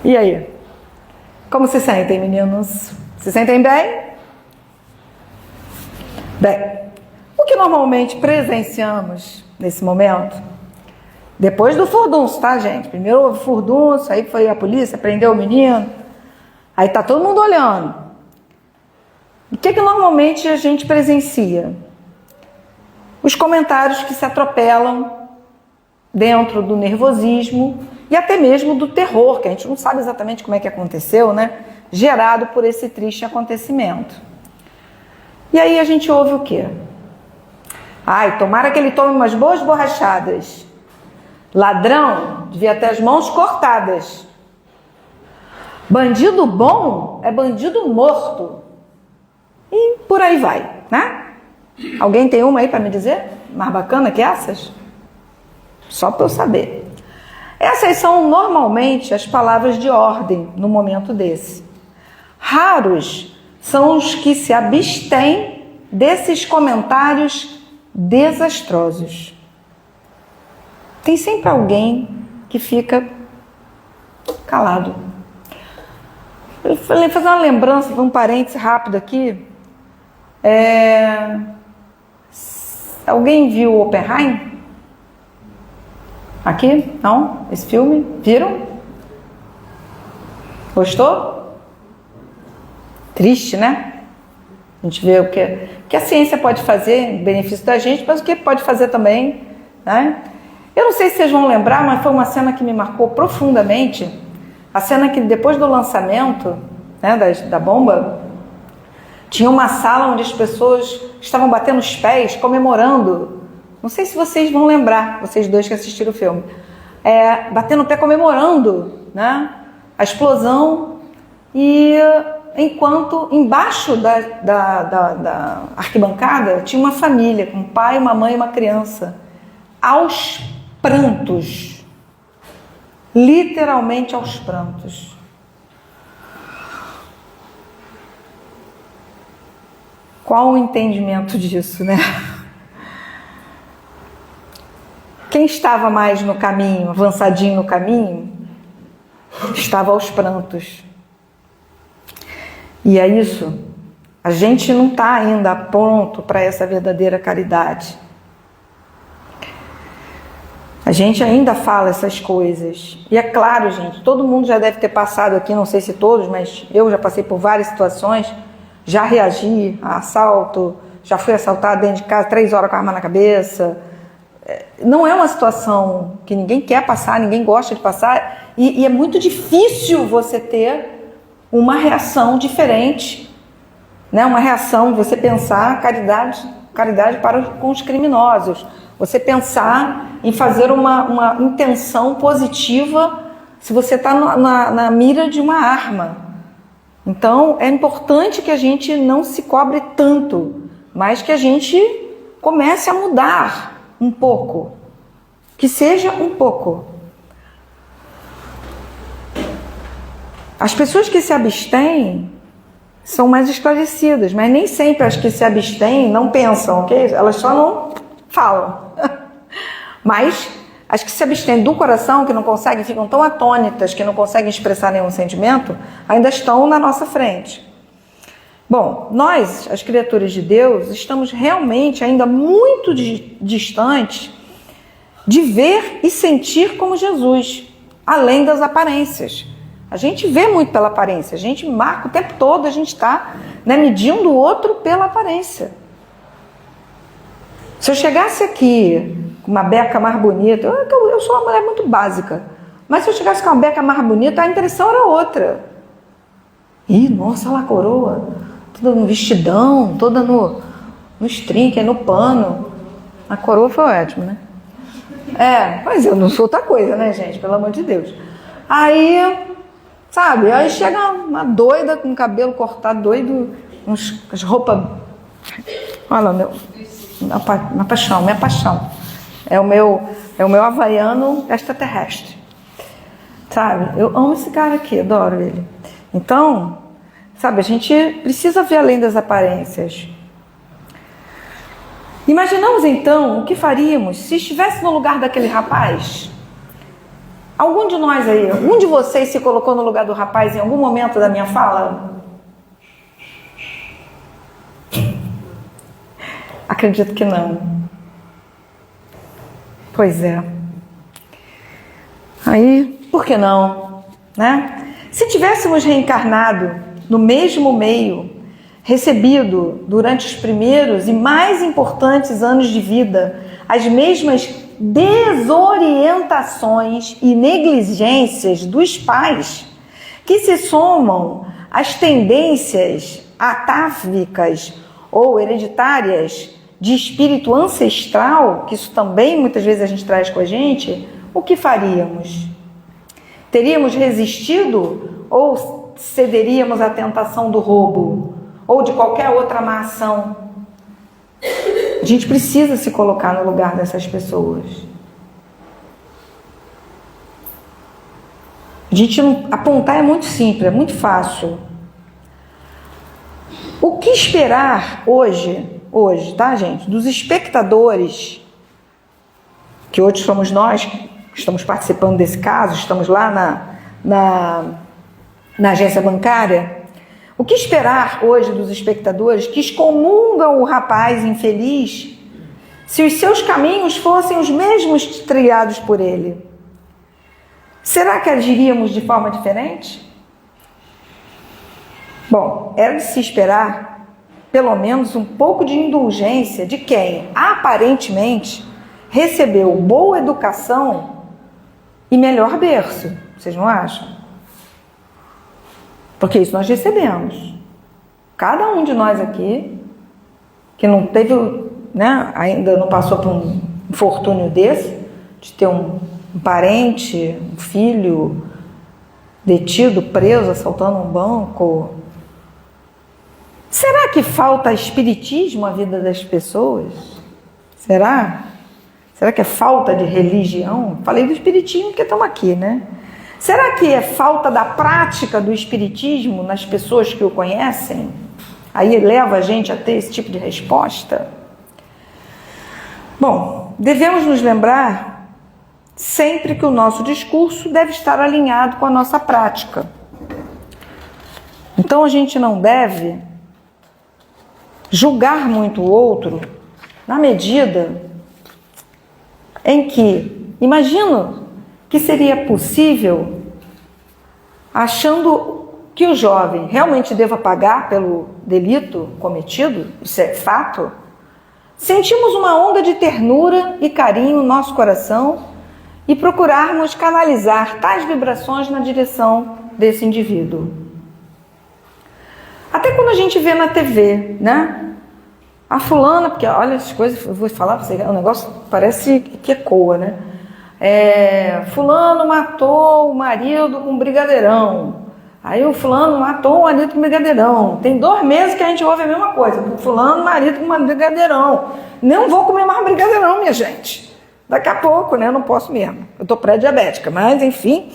E aí? Como se sentem, meninos? Se sentem bem? Bem, o que normalmente presenciamos nesse momento, depois do furdunço, tá, gente? Primeiro houve furdunço, aí foi a polícia, prendeu o menino, aí tá todo mundo olhando. O que normalmente a gente presencia? Os comentários que se atropelam dentro do nervosismo e até mesmo do terror, que a gente não sabe exatamente como é que aconteceu, né? Gerado por esse triste acontecimento. E aí a gente ouve o quê? Ai, tomara que ele tome umas boas borrachadas. Ladrão devia ter as mãos cortadas. Bandido bom é bandido morto. E por aí vai, né? Alguém tem uma aí para me dizer? Mais bacana que essas? Só para eu saber. Essas são normalmente as palavras de ordem no momento desse. Raros são os que se abstêm desses comentários desastrosos. Tem sempre alguém que fica calado. Eu falei, fazer uma lembrança, um parêntese rápido aqui. Alguém viu Oppenheimer? Aqui? Não? Esse filme? Viram? Gostou? Triste, né? A gente vê o que a ciência pode fazer em benefício da gente, mas o que pode fazer também, né? Eu não sei se vocês vão lembrar, mas foi uma cena que me marcou profundamente. A cena que depois do lançamento, né, da bomba, tinha uma sala onde as pessoas estavam batendo os pés, comemorando. Não sei se vocês vão lembrar, vocês dois que assistiram o filme. Batendo o pé, comemorando, né, a explosão. E enquanto embaixo da arquibancada tinha uma família, com um pai, uma mãe e uma criança, aos prantos. Literalmente aos prantos. Qual o entendimento disso, né? Quem estava mais no caminho, avançadinho no caminho, estava aos prantos. E é isso. A gente não está ainda pronto para essa verdadeira caridade. A gente ainda fala essas coisas. E é claro, gente, todo mundo já deve ter passado aqui, não sei se todos, mas eu já passei por várias situações, já reagi a assalto, já fui assaltada dentro de casa 3 horas com a arma na cabeça. Não é uma situação que ninguém quer passar, ninguém gosta de passar, e é muito difícil você ter uma reação diferente, né? Uma reação, você pensar caridade com os criminosos, você pensar em fazer uma intenção positiva se você está na mira de uma arma. Então, é importante que a gente não se cobre tanto, mas que a gente comece a mudar um pouco. Que seja um pouco. As pessoas que se abstêm são mais esclarecidas, mas nem sempre as que se abstêm não pensam, ok? Elas só não falam. Mas as que se abstêm do coração, que não conseguem, ficam tão atônitas, que não conseguem expressar nenhum sentimento, ainda estão na nossa frente. Bom, nós, as criaturas de Deus, estamos realmente ainda muito distantes de ver e sentir como Jesus, além das aparências. A gente vê muito pela aparência, a gente marca o tempo todo, a gente está, né, medindo o outro pela aparência. Se eu chegasse aqui com uma beca mais bonita, eu sou uma mulher muito básica, mas se eu chegasse com uma beca mais bonita, a impressão era outra. Ih, nossa, ela coroa, toda no vestidão, toda no string, no pano. A coroa foi ótima, né? Mas eu não sou outra coisa, né, gente? Pelo amor de Deus. Aí, sabe, aí chega uma doida com o cabelo cortado, doido, as roupas. Olha lá, minha paixão. É o meu havaiano extraterrestre. Sabe? Eu amo esse cara aqui, adoro ele. Então, sabe, a gente precisa ver além das aparências. Imaginamos então o que faríamos se estivesse no lugar daquele rapaz? Algum de nós aí, algum de vocês se colocou no lugar do rapaz em algum momento da minha fala? Acredito que não. Pois é. Aí, por que não? Né? Se tivéssemos reencarnado no mesmo meio, recebido durante os primeiros e mais importantes anos de vida as mesmas desorientações e negligências dos pais que se somam às tendências atávicas ou hereditárias de espírito ancestral, que isso também muitas vezes a gente traz com a gente, o que faríamos? Teríamos resistido ou cederíamos à tentação do roubo ou de qualquer outra má ação? A gente precisa se colocar no lugar dessas pessoas. A gente não, apontar é muito simples, é muito fácil. O que esperar hoje, tá, gente, dos espectadores, que hoje somos nós que estamos participando desse caso, estamos lá na agência bancária. O que esperar hoje dos espectadores que excomungam o rapaz infeliz se os seus caminhos fossem os mesmos trilhados por ele? Será que agiríamos de forma diferente? Bom, era de se esperar pelo menos um pouco de indulgência de quem, aparentemente, recebeu boa educação e melhor berço. Vocês não acham? Porque isso nós recebemos. Cada um de nós aqui, que não teve, né, ainda não passou por um infortúnio desse, de ter um parente, um filho detido, preso, assaltando um banco. Será que falta espiritismo à vida das pessoas? Será? Será que é falta de religião? Falei do espiritismo porque estamos aqui, né? Será que é falta da prática do espiritismo nas pessoas que o conhecem? Aí leva a gente a ter esse tipo de resposta? Bom, devemos nos lembrar sempre que o nosso discurso deve estar alinhado com a nossa prática. Então a gente não deve julgar muito o outro na medida em que, imagino que seria possível, achando que o jovem realmente deva pagar pelo delito cometido, isso é fato, sentimos uma onda de ternura e carinho no nosso coração e procurarmos canalizar tais vibrações na direção desse indivíduo. Até quando a gente vê na TV, né? A fulana, porque olha essas coisas, eu vou falar para você, o negócio parece que ecoa, né? Fulano matou o marido com brigadeirão. Aí o fulano matou o marido com brigadeirão. Tem 2 meses que a gente ouve a mesma coisa. Fulano, marido com brigadeirão. Não vou comer mais brigadeirão, minha gente. Daqui a pouco, né? Eu não posso mesmo. Eu tô pré-diabética, mas enfim.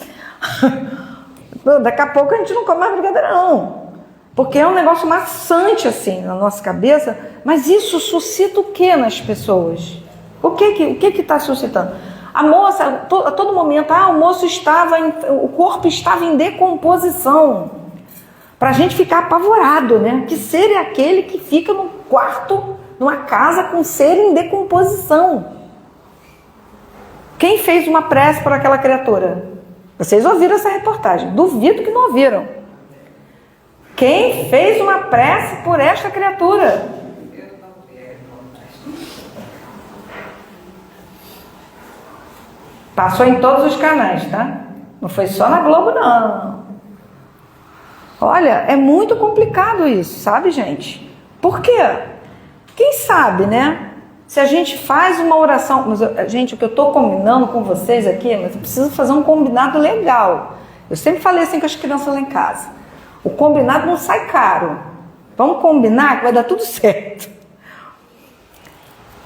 Daqui a pouco a gente não come mais brigadeirão. Porque é um negócio maçante assim na nossa cabeça. Mas isso suscita o que nas pessoas? O que está suscitando? A moça, a todo momento, o corpo estava em decomposição. Para a gente ficar apavorado, né? Que ser é aquele que fica num quarto, numa casa com ser em decomposição? Quem fez uma prece por aquela criatura? Vocês ouviram essa reportagem? Duvido que não ouviram. Quem fez uma prece por esta criatura? Passou em todos os canais, tá? Não foi só na Globo, não. Olha, é muito complicado isso, sabe, gente? Por quê? Quem sabe, né? Se a gente faz uma oração... Mas, gente, o que eu estou combinando com vocês aqui, mas eu preciso fazer um combinado legal. Eu sempre falei assim com as crianças lá em casa. O combinado não sai caro. Vamos combinar que vai dar tudo certo.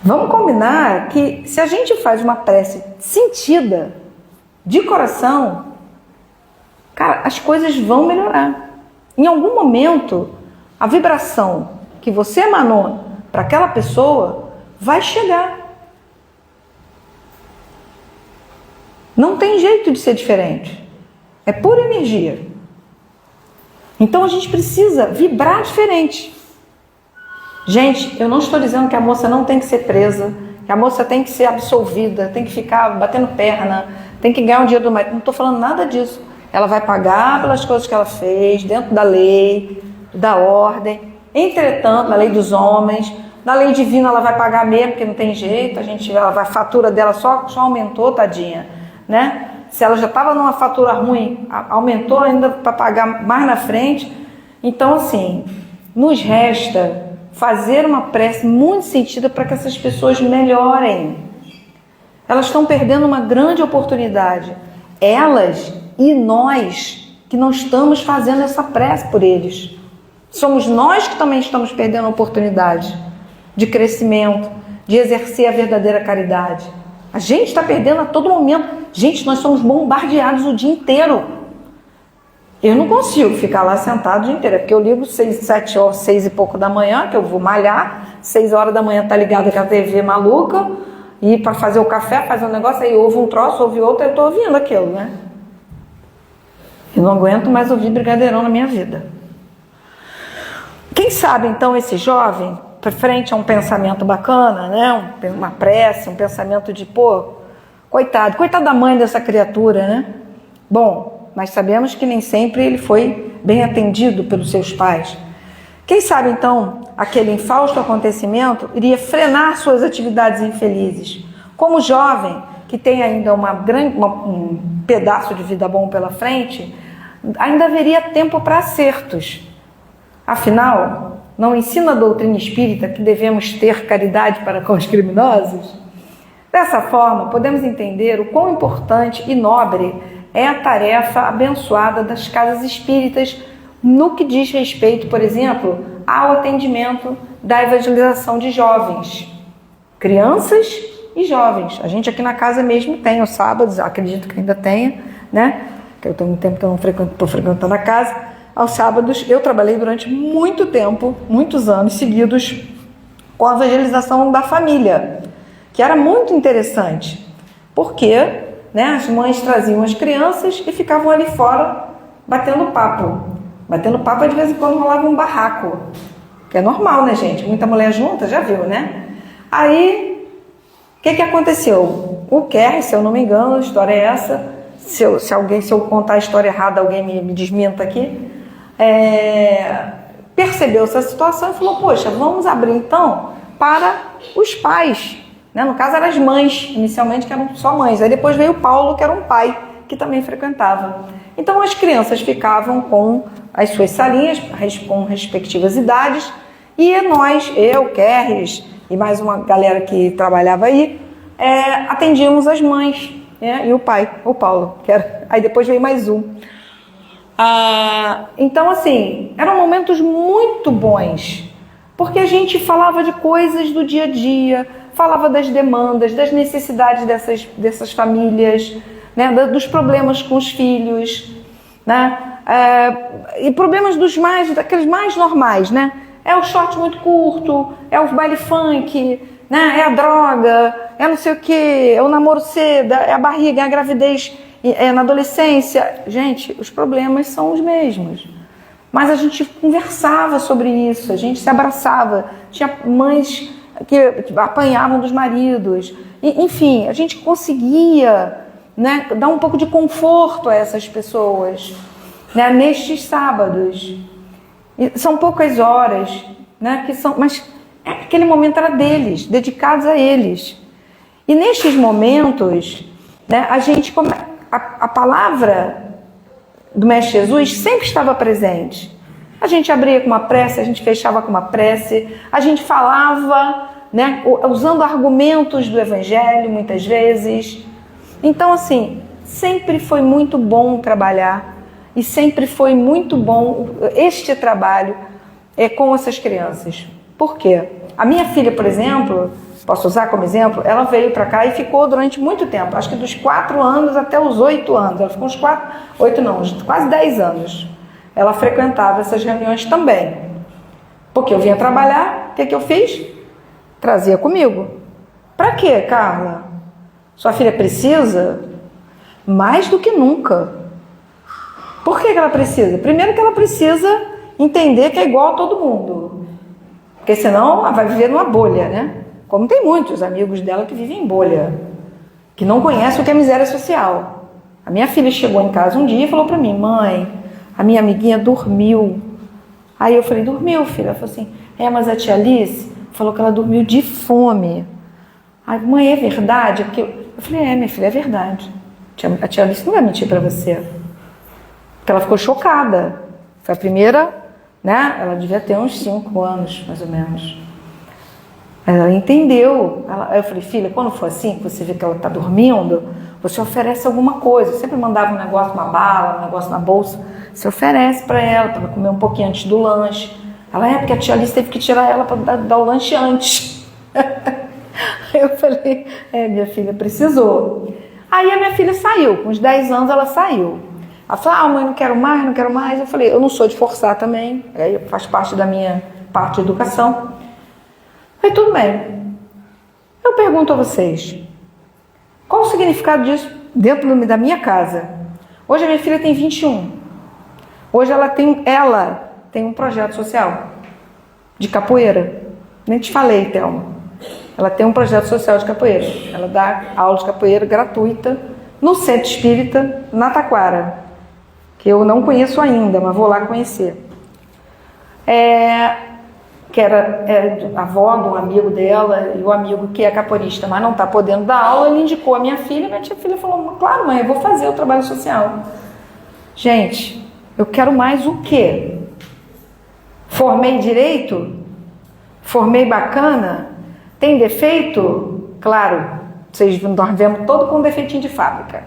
Vamos combinar que se a gente faz uma prece sentida, de coração, cara, as coisas vão melhorar. Em algum momento, a vibração que você emanou para aquela pessoa vai chegar. Não tem jeito de ser diferente. É pura energia. Então a gente precisa vibrar diferente. Gente, eu não estou dizendo que a moça não tem que ser presa, que a moça tem que ser absolvida, tem que ficar batendo perna, tem que ganhar o dinheiro do marido. Não estou falando nada disso. Ela vai pagar pelas coisas que ela fez, dentro da lei, da ordem. Entretanto, na lei dos homens, Na lei divina ela vai pagar mesmo, porque não tem jeito, a fatura dela só aumentou, tadinha, né? Se ela já estava numa fatura ruim, aumentou ainda para pagar mais na frente. Então, assim, nos resta fazer uma prece muito sentida para que essas pessoas melhorem. Elas estão perdendo uma grande oportunidade. Elas e nós que não estamos fazendo essa prece por eles. Somos nós que também estamos perdendo a oportunidade de crescimento, de exercer a verdadeira caridade. A gente está perdendo a todo momento. Gente, nós somos bombardeados o dia inteiro. Eu não consigo ficar lá sentado o dia inteiro, porque eu ligo 7 horas, 6 e pouco da manhã, que eu vou malhar, 6 horas da manhã tá ligada com a TV maluca, e para fazer o café, fazer um negócio, aí ouve um troço, ouve outro, eu tô ouvindo aquilo, né? Eu não aguento mais ouvir brigadeirão na minha vida. Quem sabe, então, esse jovem, frente a um pensamento bacana, né? Uma prece, um pensamento de, coitado da mãe dessa criatura, né? Bom, mas sabemos que nem sempre ele foi bem atendido pelos seus pais. Quem sabe, então, aquele infausto acontecimento iria frenar suas atividades infelizes. Como jovem, que tem ainda um pedaço de vida bom pela frente, ainda haveria tempo para acertos. Afinal, não ensina a doutrina espírita que devemos ter caridade para com os criminosos? Dessa forma, podemos entender o quão importante e nobre é a tarefa abençoada das casas espíritas no que diz respeito, por exemplo, ao atendimento da evangelização de jovens, crianças e jovens. A gente aqui na casa mesmo tem os sábados, acredito que ainda tenha, né? Que eu tenho um tempo que eu não estou frequentando a casa. Aos sábados eu trabalhei durante muito tempo, muitos anos seguidos, com a evangelização da família, que era muito interessante, porque, né, as mães traziam as crianças e ficavam ali fora batendo papo. Batendo papo, de vez em quando rolava um barraco, que é normal, né, gente? Muita mulher junta, já viu, né? Aí, o que aconteceu? O Kerr, se eu não me engano, a história é essa, se eu contar a história errada, alguém me desminta aqui, percebeu essa situação e falou, poxa, vamos abrir então para os pais, né? No caso eram as mães, inicialmente, que eram só mães, aí depois veio o Paulo, que era um pai, que também frequentava. Então as crianças ficavam com as suas salinhas, com respectivas idades, e nós, eu, Kerres e mais uma galera que trabalhava aí, atendíamos as mães, né? E o pai, o Paulo, aí depois veio mais um. Então, assim, eram momentos muito bons, porque a gente falava de coisas do dia a dia, falava das demandas, das necessidades dessas famílias, né, dos problemas com os filhos, né, e problemas daqueles mais normais, né? É o short muito curto, é o baile funk, né, é a droga, é não sei o que, é o namoro cedo, é a barriga, é a gravidez na adolescência. Gente, os problemas são os mesmos, mas a gente conversava sobre isso, a gente se abraçava, tinha mães que apanhavam dos maridos, enfim, a gente conseguia, né, dar um pouco de conforto a essas pessoas, né, nestes sábados. E são poucas horas, né, mas aquele momento era deles, dedicados a eles. E nestes momentos, né, a palavra do Mestre Jesus sempre estava presente. A gente abria com uma prece, a gente fechava com uma prece, a gente falava, né, usando argumentos do Evangelho, muitas vezes. Então, assim, sempre foi muito bom trabalhar e sempre foi muito bom este trabalho com essas crianças. Por quê? A minha filha, por exemplo, posso usar como exemplo, ela veio para cá e ficou durante muito tempo, acho que dos 4 anos até os 8 anos, ela ficou uns quase 10 anos. Ela frequentava essas reuniões também. Porque eu vinha trabalhar, o que eu fiz? Trazia comigo. Para quê, Carla? Sua filha precisa? Mais do que nunca. Por que ela precisa? Primeiro que ela precisa entender que é igual a todo mundo. Porque senão ela vai viver numa bolha, né? Como tem muitos amigos dela que vivem em bolha, que não conhecem o que é miséria social. A minha filha chegou em casa um dia e falou para mim, mãe, a minha amiguinha dormiu. Aí eu falei, dormiu, filha? Ela falou assim, mas a tia Alice falou que ela dormiu de fome. Ai, mãe, é verdade? Porque eu falei, minha filha, é verdade. A tia Alice não vai mentir para você. Porque ela ficou chocada. Foi a primeira, né? Ela devia ter uns 5 anos, mais ou menos. Ela entendeu. Aí eu falei, filha, quando for assim, que você vê que ela está dormindo, você oferece alguma coisa. Eu sempre mandava um negócio, uma bala, um negócio na bolsa. Você oferece para ela comer um pouquinho antes do lanche. Ela, porque a tia Alice teve que tirar ela para dar o lanche antes. Eu falei, minha filha precisou. Aí a minha filha saiu, com uns 10 anos ela saiu. Ela falou, mãe, não quero mais. Eu falei, eu não sou de forçar também, aí faz parte da minha parte de educação. Aí tudo bem. Eu pergunto a vocês, qual o significado disso dentro da minha casa? Hoje a minha filha tem 21. Hoje ela tem um projeto social de capoeira. Nem te falei, Thelma. Ela tem um projeto social de capoeira. Ela dá aula de capoeira gratuita no Centro Espírita, na Taquara, que eu não conheço ainda, mas vou lá conhecer. Que era a avó de um amigo dela, e o amigo que é capoeirista, mas não está podendo dar aula, ele indicou a minha filha, minha tia filha falou, claro, mãe, eu vou fazer o trabalho social. Gente, eu quero mais o quê? Formei direito? Formei bacana? Tem defeito? Claro, nós vemos todo com defeitinho de fábrica,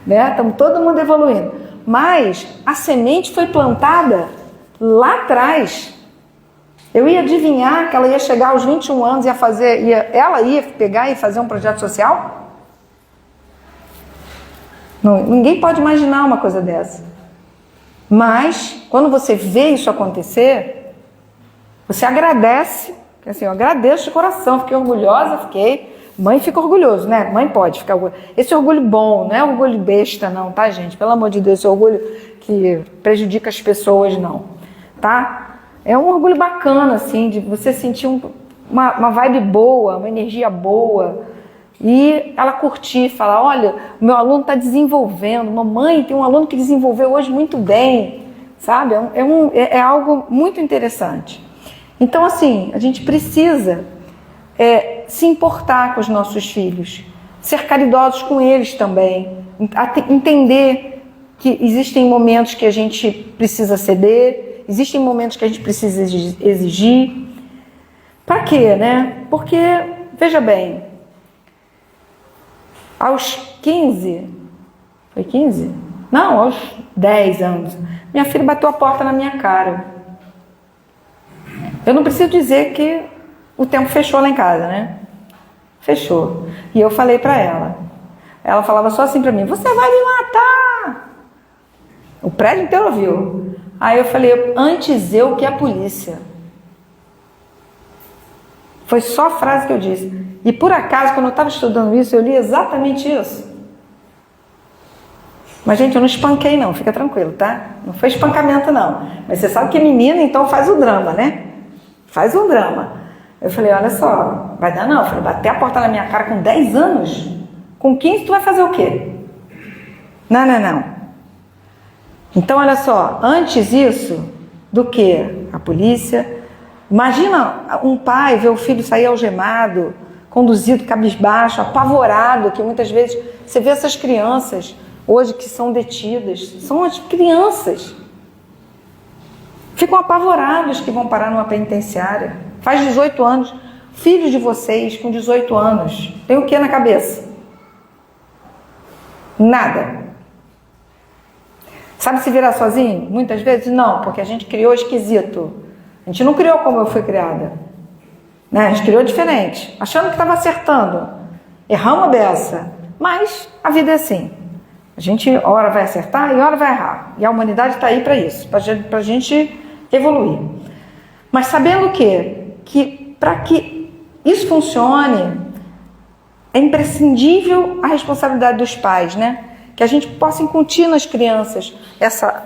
né? Estamos todo mundo evoluindo. Mas a semente foi plantada lá atrás. Eu ia adivinhar que ela ia chegar aos 21 anos e ela ia pegar e fazer um projeto social? Não, ninguém pode imaginar uma coisa dessa. Mas, quando você vê isso acontecer, você agradece. Assim, eu agradeço de coração, fiquei orgulhosa, Mãe fica orgulhoso, né? Mãe pode ficar orgulhosa. Esse orgulho bom, não é orgulho besta não, tá, gente? Pelo amor de Deus, esse orgulho que prejudica as pessoas, não, tá? É um orgulho bacana, assim, de você sentir uma vibe boa, uma energia boa, e ela curtir, falar, olha, o meu aluno está desenvolvendo, mamãe, tem um aluno que desenvolveu hoje muito bem, sabe? É algo muito interessante. Então, assim, a gente precisa se importar com os nossos filhos, ser caridosos com eles também, entender que existem momentos que a gente precisa ceder, existem momentos que a gente precisa exigir. Para quê, né? Porque, veja bem, aos 15, foi 15? Não, aos 10 anos, minha filha bateu a porta na minha cara. Eu não preciso dizer que o tempo fechou lá em casa, né? Fechou. E eu falei para ela. Ela falava só assim para mim, você vai me matar! O prédio inteiro ouviu. Aí eu falei, antes eu que a polícia. Foi só a frase que eu disse. E por acaso, quando eu estava estudando isso, eu li exatamente isso. Mas, gente, eu não espanquei não, fica tranquilo, tá? Não foi espancamento não. Mas você sabe que menina, então faz o drama, né? Faz um drama. Eu falei, olha só, vai dar não. Eu falei, bater a porta na minha cara com 10 anos? Com 15 tu vai fazer o quê? Não. Então, olha só, antes isso do que a polícia. Imagina um pai ver o filho sair algemado, conduzido cabisbaixo, apavorado, que muitas vezes você vê essas crianças hoje que são detidas, são as crianças. Ficam apavorados que vão parar numa penitenciária. Faz 18 anos, filhos de vocês com 18 anos, tem o que na cabeça? Nada. Sabe se virar sozinho? Muitas vezes não, porque a gente criou esquisito. A gente não criou como eu fui criada, né? A gente criou diferente, achando que estava acertando. Erramos a beça, mas a vida é assim. A gente hora vai acertar e hora vai errar. E a humanidade está aí para isso, para a gente evoluir. Mas sabendo que para que isso funcione, é imprescindível a responsabilidade dos pais, né? Que a gente possa incutir nas crianças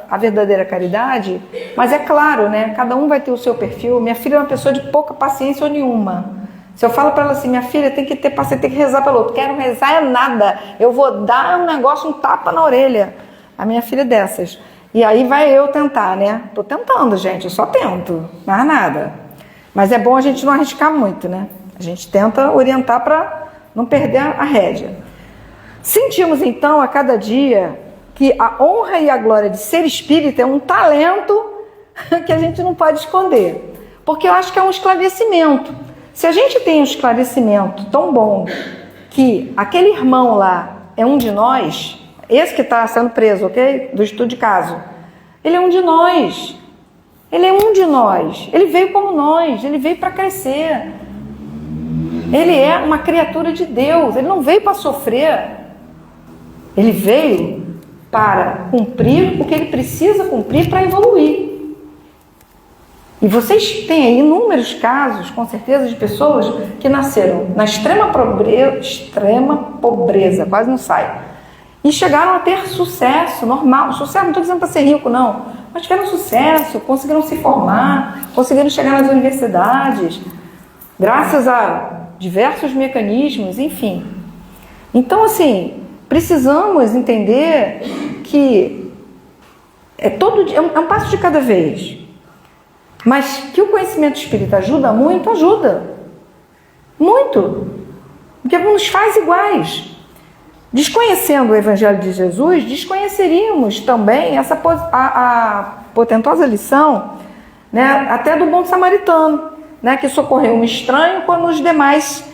a verdadeira caridade, mas é claro, né? Cada um vai ter o seu perfil. Minha filha é uma pessoa de pouca paciência ou nenhuma. Se eu falo para ela assim, minha filha tem que ter paciência, tem que rezar pelo outro. Quero rezar é nada. Eu vou dar um negócio, um tapa na orelha. A minha filha é dessas. E aí vai eu tentar, né? Tô tentando, gente, eu só tento, mais nada. Mas é bom a gente não arriscar muito, né? A gente tenta orientar para não perder a rédea. Sentimos então a cada dia que a honra e a glória de ser espírita é um talento que a gente não pode esconder. Porque eu acho que é um esclarecimento. Se a gente tem um esclarecimento tão bom que aquele irmão lá é um de nós, esse que está sendo preso, ok? Do estudo de caso, ele é um de nós. Ele é um de nós. Ele veio como nós. Ele veio para crescer. Ele é uma criatura de Deus. Ele não veio para sofrer. Ele veio para cumprir o que ele precisa cumprir para evoluir. E vocês têm aí inúmeros casos, com certeza, de pessoas que nasceram na extrema pobreza, quase não sai, e chegaram a ter sucesso normal. Sucesso, não estou dizendo para ser rico, não, mas tiveram sucesso, conseguiram se formar, conseguiram chegar nas universidades, graças a diversos mecanismos, enfim. Então, assim, precisamos entender que é um passo de cada vez. Mas que o conhecimento espírita ajuda muito, ajuda. Muito. Porque nos faz iguais. Desconhecendo o Evangelho de Jesus, desconheceríamos também a potentosa lição, né, até do bom samaritano, né, que socorreu um estranho quando os demais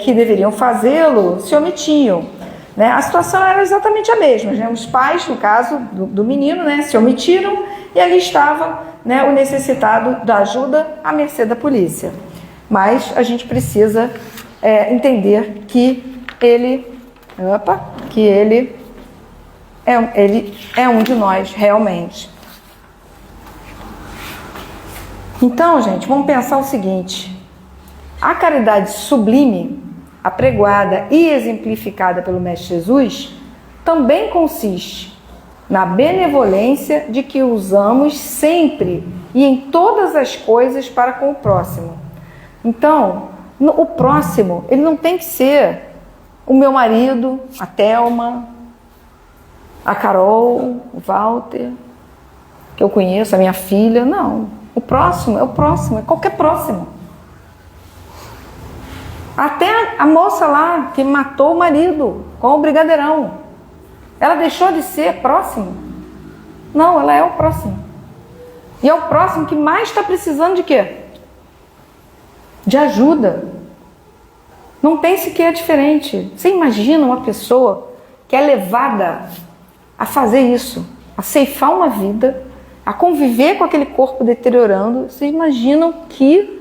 que deveriam fazê-lo se omitiam. Né? A situação era exatamente a mesma. Né? Os pais, no caso do menino, né, se omitiram e ali estava, né, o necessitado da ajuda à mercê da polícia. Mas a gente precisa entender que ele é um de nós, realmente. Então, gente, vamos pensar o seguinte. A caridade sublime, apregoada e exemplificada pelo Mestre Jesus, também consiste na benevolência de que usamos sempre e em todas as coisas para com o próximo. Então, o próximo, ele não tem que ser o meu marido, a Thelma, a Carol, o Walter, que eu conheço, a minha filha. Não, o próximo, é qualquer próximo. Até a moça lá que matou o marido com o brigadeirão, ela deixou de ser próximo? Não, ela é o próximo. E é o próximo que mais está precisando de quê? De ajuda. Não pense que é diferente. Você imagina uma pessoa que é levada a fazer isso, a ceifar uma vida, a conviver com aquele corpo deteriorando. Vocês imaginam que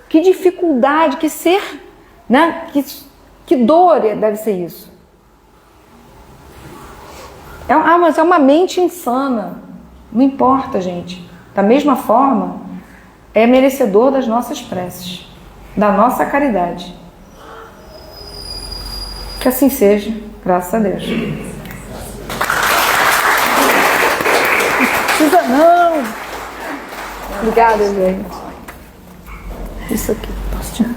dificuldade, que ser, né? Que dor deve ser isso. Mas é uma mente insana. Não importa, gente. Da mesma forma, é merecedor das nossas preces, da nossa caridade. Que assim seja, graças a Deus. Precisa não. Obrigada, gente. Isso aqui, posso tirar?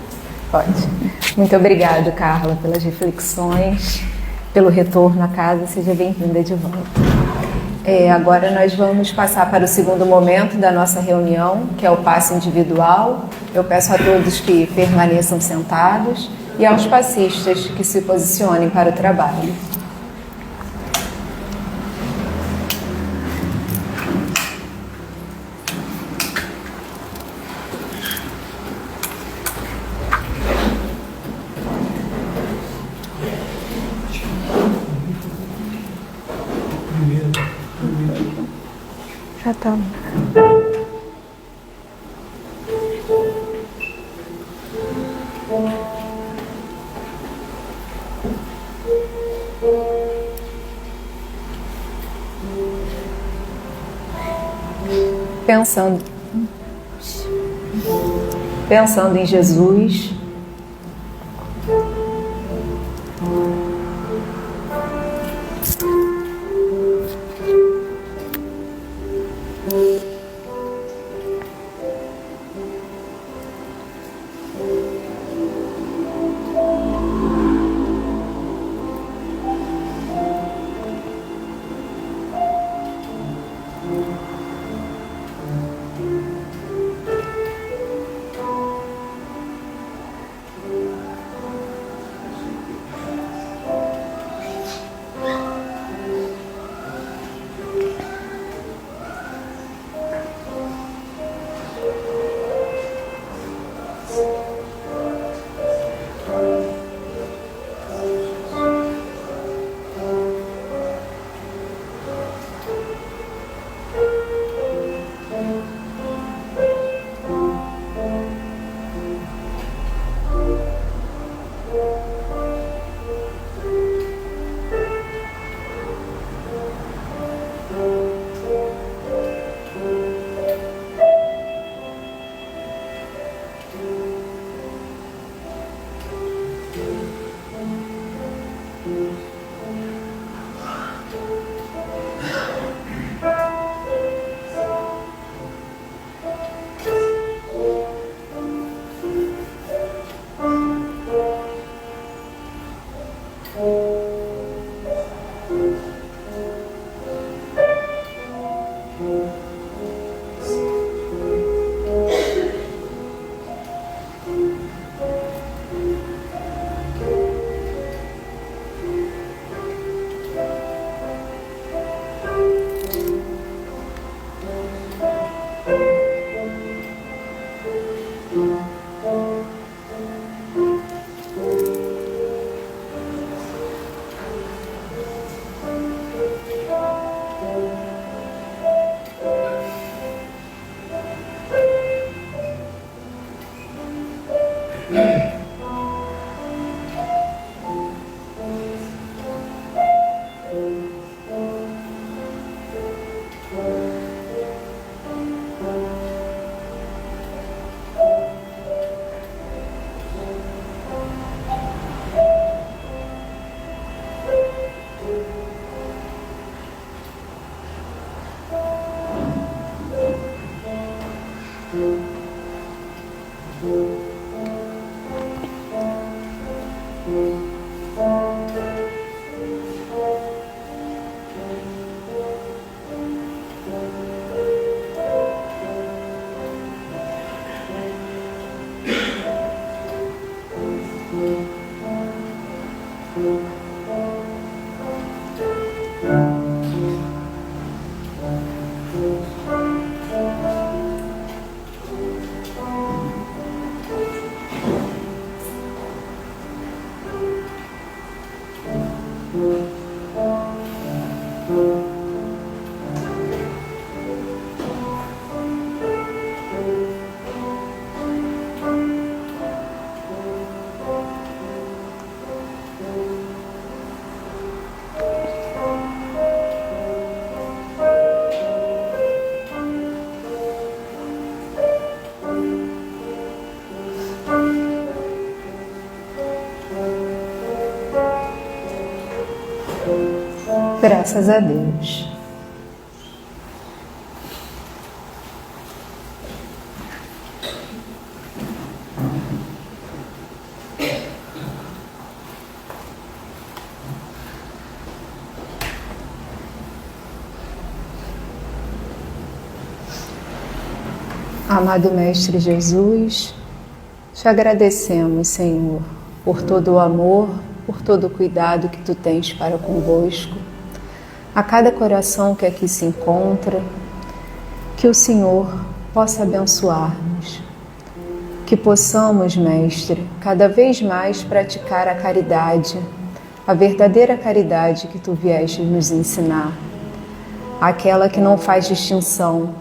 Pode. Muito obrigada, Carla, pelas reflexões, pelo retorno à casa. Seja bem-vinda de volta. Agora nós vamos passar para o segundo momento da nossa reunião, que é o passe individual. Eu peço a todos que permaneçam sentados e aos passistas que se posicionem para o trabalho. Já tá. Pensando em Jesus, Graças a Deus. Amado Mestre Jesus, te agradecemos, Senhor, por todo o amor, por todo o cuidado que tu tens para convosco, a cada coração que aqui se encontra, que o Senhor possa abençoar-nos, que possamos, Mestre, cada vez mais praticar a caridade, a verdadeira caridade que tu vieste nos ensinar, aquela que não faz distinção,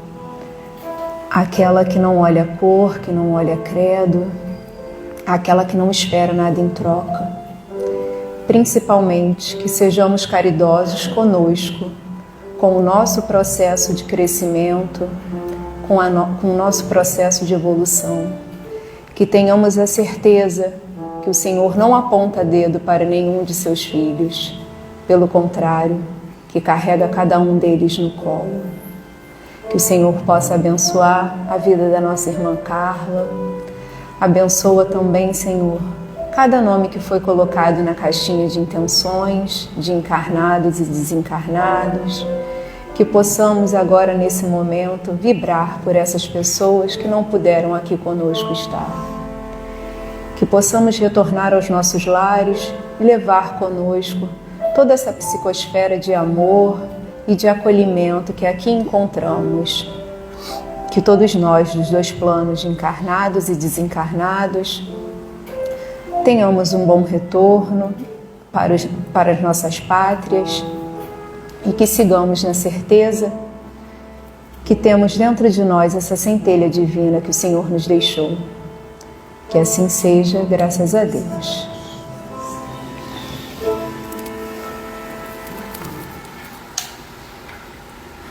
aquela que não olha cor, que não olha credo, aquela que não espera nada em troca. Principalmente que sejamos caridosos conosco, com o nosso processo de crescimento, com o nosso processo de evolução. Que tenhamos a certeza que o Senhor não aponta dedo para nenhum de seus filhos, pelo contrário, que carrega cada um deles no colo. Que o Senhor possa abençoar a vida da nossa irmã Carla. Abençoa também, Senhor, cada nome que foi colocado na caixinha de intenções, de encarnados e desencarnados. Que possamos agora, nesse momento, vibrar por essas pessoas que não puderam aqui conosco estar. Que possamos retornar aos nossos lares e levar conosco toda essa psicosfera de amor e de acolhimento que aqui encontramos. Que todos nós, dos dois planos, de encarnados e desencarnados, tenhamos um bom retorno para as nossas pátrias e que sigamos na certeza que temos dentro de nós essa centelha divina que o Senhor nos deixou. Que assim seja, graças a Deus.